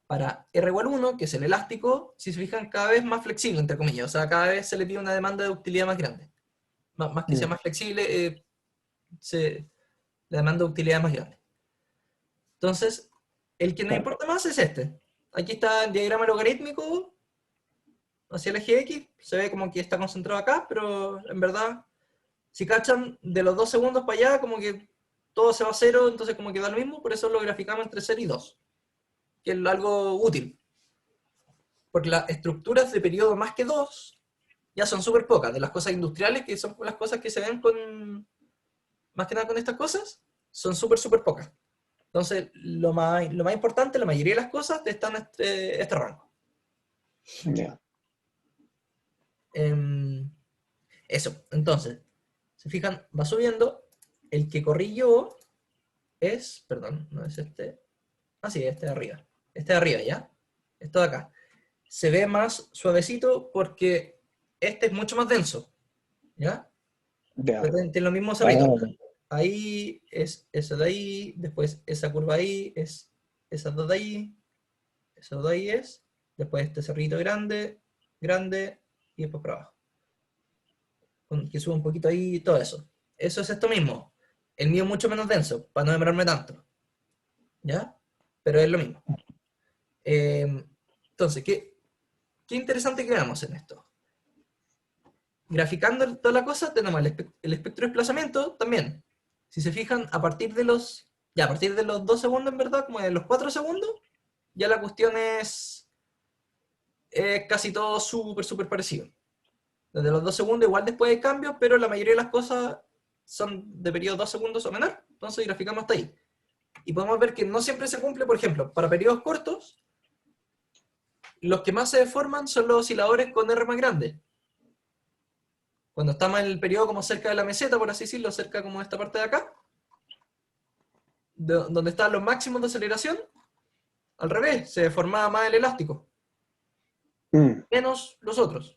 Para R igual 1, que es el elástico, si se fijan, cada vez más flexible, entre comillas. O sea, cada vez se le pide una demanda de ductilidad más grande. Más que sea más flexible, la demanda de utilidad es más grande. Entonces, el que nos importa más es este. Aquí está el diagrama logarítmico hacia el eje X. Se ve como que está concentrado acá, pero en verdad, si cachan de los 2 segundos para allá, como que todo se va a 0, entonces como que da lo mismo. Por eso lo graficamos entre 0 y 2, que es algo útil. Porque las estructuras de periodo más que 2 ya son súper pocas. De las cosas industriales, que son las cosas que se ven con, más que nada con estas cosas, son súper pocas. Entonces, lo más importante, la mayoría de las cosas están en este rango. Ya. Eso, entonces, se fijan, va subiendo. El que corrí yo es, perdón, no es este. Ah, sí, este de arriba. Este de arriba, ¿ya? Esto de acá. Se ve más suavecito porque este es mucho más denso, ¿ya? Ya. Tiene lo mismo cerrito. Ahí es eso de ahí, después esa curva ahí, es esas dos de ahí, esos dos de ahí es, después este cerrito grande, y después para abajo. Que sube un poquito ahí, todo eso. Eso es esto mismo. El mío es mucho menos denso, para no demorarme tanto. ¿Ya? Pero es lo mismo. Entonces, ¿qué interesante que veamos en esto? Graficando toda la cosa, tenemos el espectro de desplazamiento también. Si se fijan, a partir de los 2 segundos, en verdad, como de los 4 segundos, ya la cuestión es casi todo súper parecido. Desde los 2 segundos igual después hay cambios, pero la mayoría de las cosas son de periodo 2 segundos o menor, entonces graficamos hasta ahí. Y podemos ver que no siempre se cumple, por ejemplo, para periodos cortos, los que más se deforman son los osciladores con R más grande. Cuando estamos en el periodo como cerca de la meseta, por así decirlo, cerca como de esta parte de acá, donde están los máximos de aceleración, al revés, se deformaba más el elástico. Menos los otros.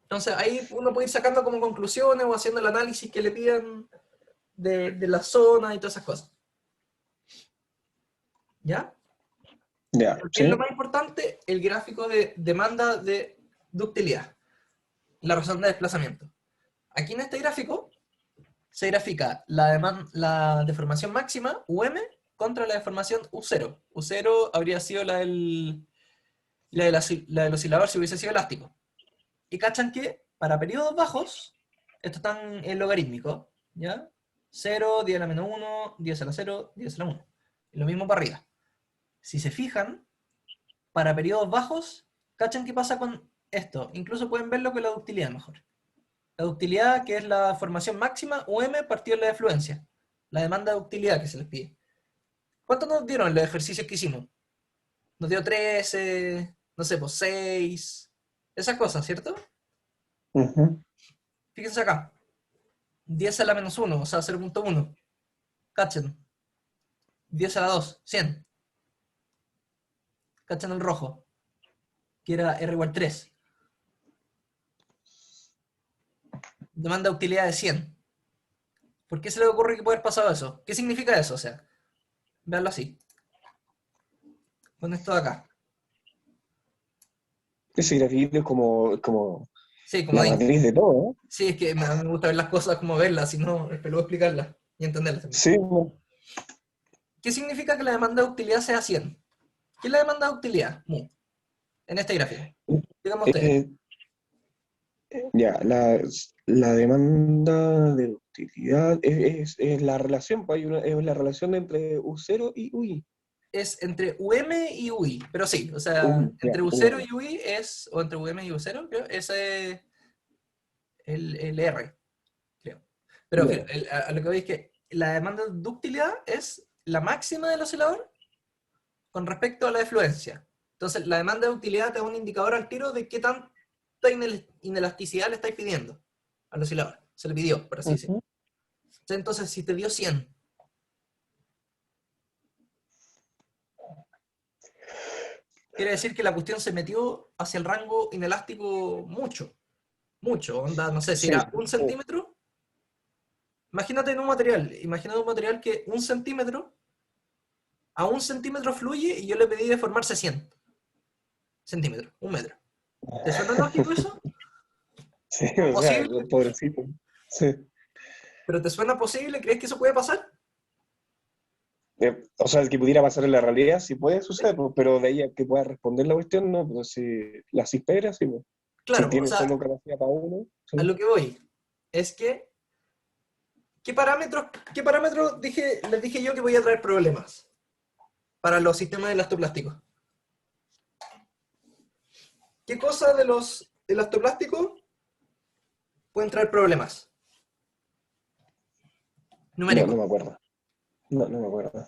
Entonces ahí uno puede ir sacando como conclusiones o haciendo el análisis que le pidan de la zona y todas esas cosas. ¿Ya? Ya, ¿Qué sí. es lo más importante? El gráfico de demanda de ductilidad. La razón de desplazamiento. Aquí en este gráfico se grafica la deformación máxima, UM, contra la deformación U0. U0 habría sido la del oscilador si hubiese sido elástico. Y cachan que para periodos bajos, esto está en logarítmico, ¿ya? 0, 10 a la menos 1, 10 a la 0, 10 a la 1. Y lo mismo para arriba. Si se fijan, para periodos bajos, cachan qué pasa con esto. Incluso pueden verlo con la ductilidad mejor. La ductilidad, que es la formación máxima, UM, partido de la defluencia. La demanda de ductilidad que se les pide. ¿Cuánto nos dieron los ejercicios que hicimos? Nos dio 13, no sé, pues 6, esas cosas, ¿cierto? Fíjense acá. 10 a la menos 1, o sea, 0.1. Cachen. 10 a la 2, 100. Cachen el rojo, que era R igual 3. Demanda de utilidad de 100. ¿Por qué se le ocurre que puede haber pasado eso? ¿Qué significa eso? O sea, veanlo así. Con esto de acá. Ese grafito es como Sí, como la de... matriz de todo, ¿no? Sí, es que me gusta ver las cosas como verlas, si no, luego explicarlas y entenderlas también. Sí, bueno. ¿Qué significa que la demanda de utilidad sea 100? ¿Qué es la demanda de ductilidad? Mu, en este gráfico. Díganme ustedes. Ya, la demanda de utilidad es la relación, pues es la relación entre U0 y UI. Es entre UM y UI, pero sí, o sea, UI, ya, entre U0 UI. y UI es, o entre UM y U0, creo, ese es el R, creo. Pero Ya. a lo que voy es que la demanda de ductilidad es la máxima del oscilador con respecto a la defluencia. Entonces, la demanda de utilidad te da un indicador al tiro de qué tanta inelasticidad le estáis pidiendo al oscilador. Se le pidió, por así decirlo. Ujú. Entonces, si te dio 100, quiere decir que la cuestión se metió hacia el rango inelástico mucho. Mucho. Onda, no sé, si Sí, era 1 centímetro. Imagínate un material que 1 centímetro, a 1 centímetro fluye y yo le pedí deformarse 100 centímetros, 1 metro. ¿Te suena lógico eso? sí, o sea, ¿Posible? pobrecito. Sí. ¿Pero te suena posible? ¿Crees que eso puede pasar? O sea, el que pudiera pasar en la realidad sí puede suceder, pues, pero de ahí a que pueda responder la cuestión, no, pues si la cispera, sí, pues. Si Claro, o tiene sea, solo capacidad para uno, sí. a lo que voy es que, qué parámetros les dije yo que voy a traer problemas para los sistemas elastoplásticos? ¿Qué cosas de los elastoplásticos pueden traer problemas? No, no Numéricos. me acuerdo. No, no me acuerdo.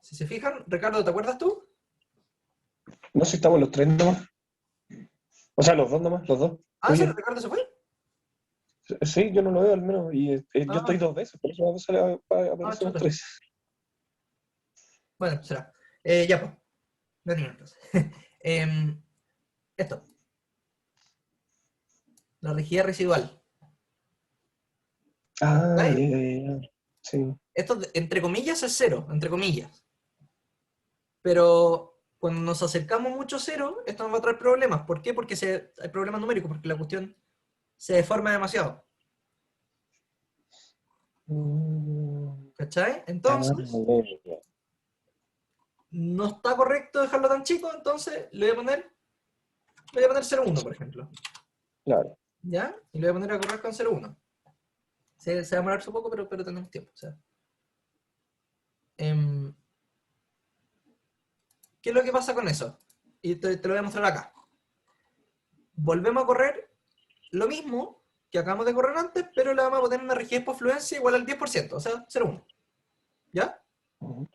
Si se fijan, Ricardo, ¿te acuerdas tú? No sé si estamos los tres nomás. O sea, los dos nomás, los dos. Ah, ¿sí? Oye, ¿Ricardo se fue? sí, yo no lo veo al menos. Y yo estoy Ah, dos veces, por eso aparecemos chuta. tres. Bueno, será. Ya, pues. No tenía entonces. Em, esto, la rigidez residual. Ah, ¿Vale? ya. Sí. Esto, entre comillas, es cero, entre comillas. Pero cuando nos acercamos mucho a cero, esto nos va a traer problemas. ¿Por qué? Porque hay problemas numéricos, porque la cuestión se deforma demasiado. Mm, ¿Cachai? ah, Entonces, ya. no está correcto dejarlo tan chico, entonces le voy a poner 0,1, por ejemplo. Claro. ¿Ya? Y le voy a poner a correr con 0,1. Se va a demorar un poco, pero tenemos tiempo. O sea, em, ¿qué es lo que pasa con eso? Y te lo voy a mostrar acá. Volvemos a correr lo mismo que acabamos de correr antes, pero le vamos a poner una rigidez por fluencia igual al 10%, o sea, 0,1. ¿Ya? Ujú.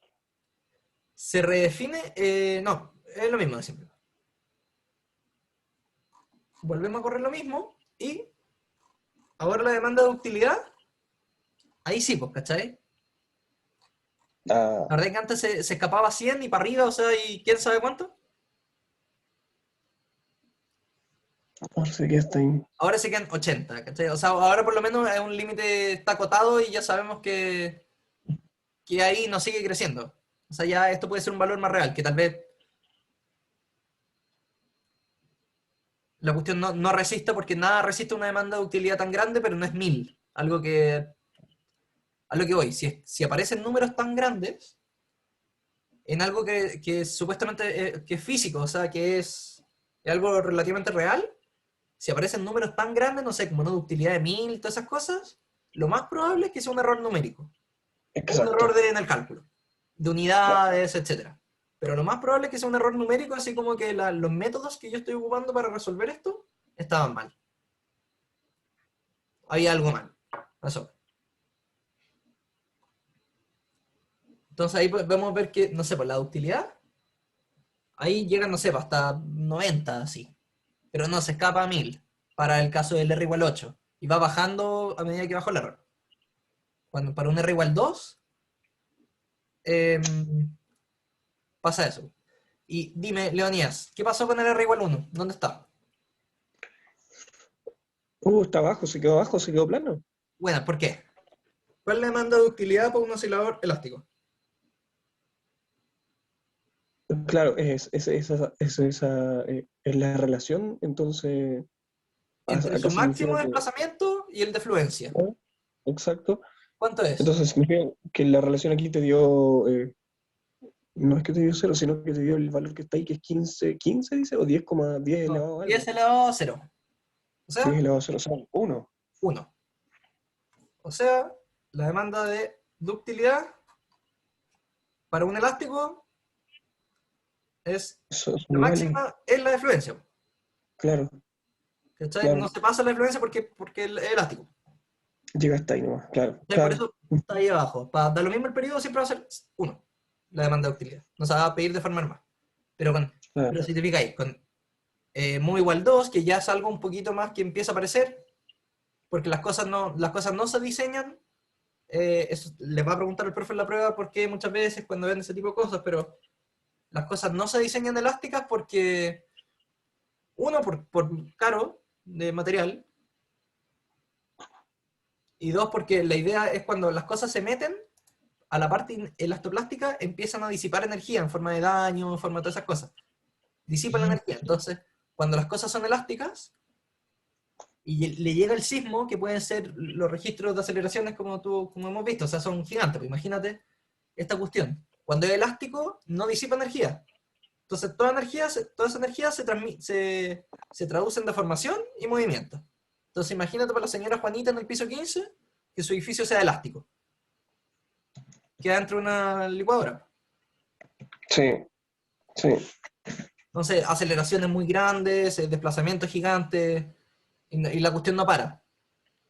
Se redefine, no, es lo mismo de siempre. Volvemos a correr lo mismo y ahora la demanda de utilidad, ahí sí, pues, ¿cachai? Ah, La verdad es que antes se escapaba 100 y para arriba, o sea, y quién sabe cuánto. ahora sí que está ahí. Ahora se quedan 80, ¿cachai? O sea, ahora por lo menos es un límite, está acotado y ya sabemos que ahí no sigue creciendo. O sea, ya esto puede ser un valor más real, que tal vez la cuestión no resista, porque nada resiste una demanda de utilidad tan grande, pero no es 1000. A lo que voy, si aparecen números tan grandes en algo que supuestamente que es físico, o sea, que es algo relativamente real, si aparecen números tan grandes, no sé, como una ductilidad de 1000, todas esas cosas, lo más probable es que sea un error numérico, o un error Exacto. en el cálculo, de Claro. unidades, etcétera. Pero lo más probable es que sea un error numérico, así como que los métodos que yo estoy ocupando para resolver esto estaban mal. Había algo mal. Eso. Entonces ahí podemos ver que, no sé, por la ductilidad, ahí llegan, no sé, hasta 90, así. Pero no, se escapa a 1000 para el caso del R igual 8. Y va bajando a medida que bajo el R. Cuando para un R igual 2, pasa eso. Y dime, Leonías, ¿qué pasó con el R igual 1? ¿Dónde está? Está abajo, se quedó abajo, se quedó plano. Bueno, ¿por qué? ¿Cuál es la demanda de utilidad para un oscilador elástico? Claro, es la relación, entonces, Entre su acá máximo significa que, desplazamiento y el de fluencia. ¿no? Exacto. ¿Cuánto es? Entonces significa que la relación aquí te dio No es que te dio 0, sino que te dio el valor que está ahí, que es 15 dice, o 10,10 No, elevado a 10 algo. elevado a 0. O 10 sea, elevado a 0, o sea, 1. 1. O sea, la demanda de ductilidad para un elástico es Son la iguales, máxima en la de fluencia. claro, ¿Cachai? No claro. se pasa la fluencia porque es elástico. Llega hasta ahí nomás, claro, ¿Cachai? Por claro. eso está ahí abajo. Para dar lo mismo el periodo siempre va a ser 1, la demanda de ductilidad. No se va a pedir de forma normal. Claro. Pero si te fijáis, con mu igual 2, que ya es algo un poquito más que empieza a aparecer, porque las cosas no se diseñan. Eso les va a preguntar el profe en la prueba por qué muchas veces cuando ven ese tipo de cosas, pero las cosas no se diseñan elásticas porque, uno, por caro de material, y dos, porque la idea es cuando las cosas se meten a la parte elastoplástica, empiezan a disipar energía en forma de daño, en forma de todas esas cosas. Disipan la energía. Entonces, cuando las cosas son elásticas, y le llega el sismo, que pueden ser los registros de aceleraciones como hemos visto, o sea, son gigantes. Pues imagínate esta cuestión. Cuando es elástico, no disipa energía. Entonces, toda esa energía se traduce en deformación y movimiento. Entonces, imagínate para la señora Juanita en el piso 15, que su edificio sea elástico. Queda dentro de una licuadora. Sí, sí. Entonces, aceleraciones muy grandes, desplazamientos gigantes, y la cuestión no para.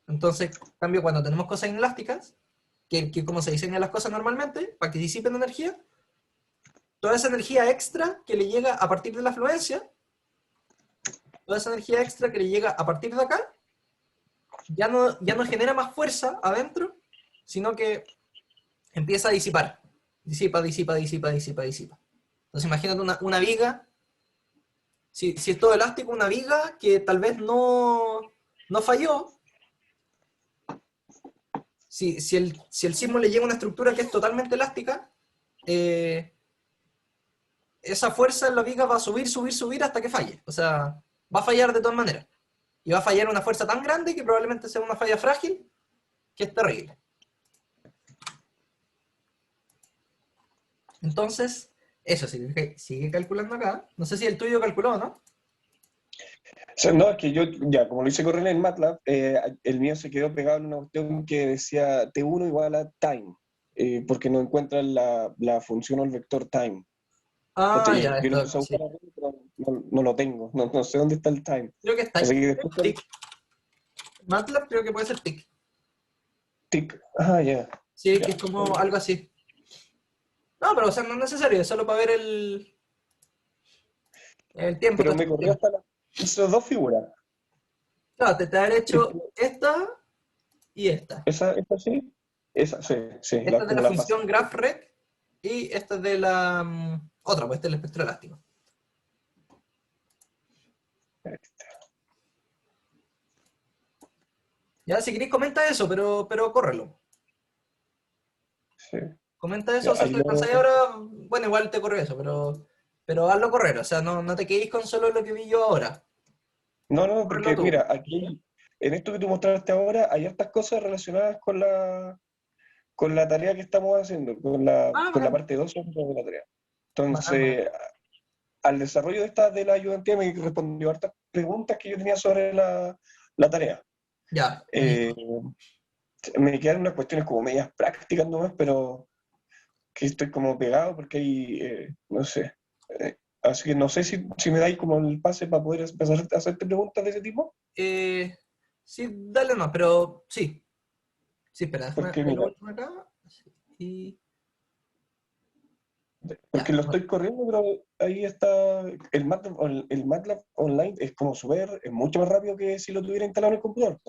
Entonces, en cambio, cuando tenemos cosas inelásticas, que como se diseñan las cosas normalmente, para que disipen energía, toda esa energía extra que le llega a partir de la fluencia, toda esa energía extra que le llega a partir de acá, ya no genera más fuerza adentro, sino que empieza a disipar. Disipa, disipa, disipa, disipa, disipa. Entonces imagínate una viga, si es todo elástico, una viga que tal vez no falló. Si el sismo le llega a una estructura que es totalmente elástica, esa fuerza en la viga va a subir, subir, subir hasta que falle. O sea, va a fallar de todas maneras. Y va a fallar una fuerza tan grande que probablemente sea una falla frágil, que es terrible. Entonces, eso sigue calculando acá. No sé si el tuyo calculó, ¿no? O sea, no, es que yo, ya, como lo hice correr en MATLAB, el mío se quedó pegado en una cuestión que decía T1 igual a time, porque no encuentran la función o el vector time. Ah, ¿Cachai? ya, Yo lo esto, empecé a sí. buscar arriba, pero no lo tengo, no sé dónde está el time. Creo que está Así ahí. que después con TIC. MATLAB creo que puede ser TIC. tic, ya, Sí, que ya. es como algo así. No, pero o sea, no es necesario, es solo para ver el tiempo. Pero Toda me esta corrió cuestión. hasta esas dos figuras. Claro, te haber hecho esta y esta. Esa sí, esa sí, sí, Esta es de como la la base. función GraphRec y esta es de la otra, pues este es el espectro elástico. Ya, si queréis comenta eso, pero córrelo. Sí. Comenta eso, Ya, o sea, ahí si lo... alcanzáis ahora, bueno, igual te corre eso, pero hazlo correr, o sea, no te quedéis con solo lo que vi yo ahora. No, Córrelo porque tú. mira, aquí, en esto que tú mostraste ahora, hay hartas cosas relacionadas con la tarea que estamos haciendo, Ah, con la bacán. parte 2 de la tarea. Bacán, bacán. Entonces, al desarrollo de la ayudantía me respondió hartas preguntas que yo tenía sobre la tarea. Ya, Eh, buenísimo. Me quedan unas cuestiones como medias prácticas nomás, pero que estoy como pegado porque hay, no sé. Así que no sé si me dais como el pase para poder empezar a hacerte preguntas de ese tipo, Eh, sí, dale no, pero sí. Sí, espera, déjame porque ver lo mira, último acá. Sí, y porque ya. lo estoy corriendo, pero ahí está el MATLAB online, es como súper, es mucho más rápido que si lo tuviera instalado en el computador.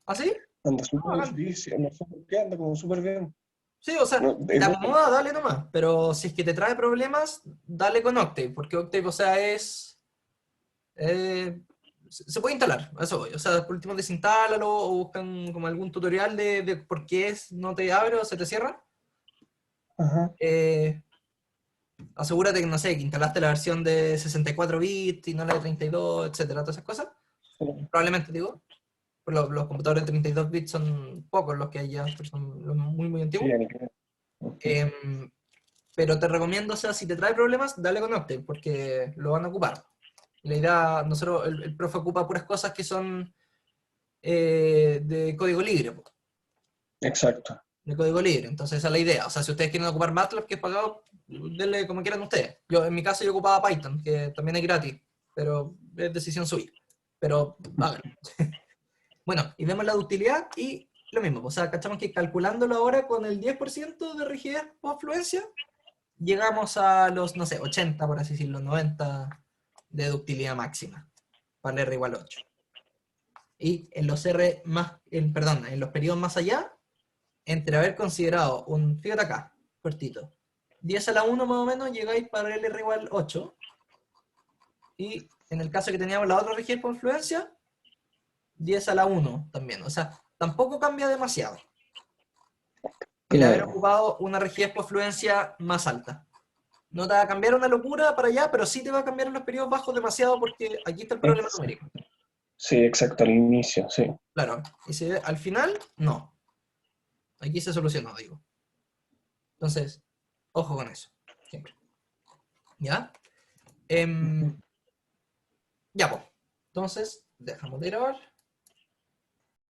¿Ah, sí? Anda Ah, súper, bacán. sí, anda súper, que anda como súper bien. Sí, o sea, No, si te acomoda, dale nomás. Pero si es que te trae problemas, dale con Octave, porque Octave, o sea, eh, se puede instalar, a eso voy. O sea, por último desinstálalo o buscan como algún tutorial de por qué no te abre o se te cierra. ajá, Eh, Asegúrate que, no sé, que instalaste la versión de 64 bits y no la de 32, etcétera, todas esas cosas. sí, Probablemente, digo. Los computadores de 32 bits son pocos los que hay ya, porque son los muy, muy sí, antiguos. ya ni creo. Em, Pero te recomiendo, o sea, si te trae problemas, dale con Octave, porque lo van a ocupar. La idea, nosotros, el profe ocupa puras cosas que son de código libre, po, Exacto. de código libre. Entonces esa es la idea. O sea, si ustedes quieren ocupar MATLAB, que es pagado, denle como quieran ustedes. Yo, en mi caso, yo ocupaba Python, que también es gratis, pero es decisión suya. Pero háganlo. Bueno, y vemos la de utilidad y lo mismo. O sea, cachamos que calculándolo ahora con el 10% de rigidez o fluencia, llegamos a los, no sé, 80, por así decirlo, 90 de ductilidad máxima para el R igual 8. Y en los R más, perdón, en los periodos más allá, entre haber considerado un, fíjate acá, cortito, 10 a la 1 más o menos, llegáis para el R igual 8. Y en el caso que teníamos la otra rigidez por influencia, 10 a la 1 también. O sea, tampoco cambia demasiado el haber Claro. ocupado una rigidez por fluencia más alta. No te va a cambiar una locura para allá, pero sí te va a cambiar en los periodos bajos demasiado porque aquí está el problema numérico. Sí, exacto, al inicio, sí. Claro, y si al final, no. Aquí se solucionó, digo. Entonces, ojo con eso. Siempre. ¿Ya? Ya, pues. Entonces, dejamos de grabar.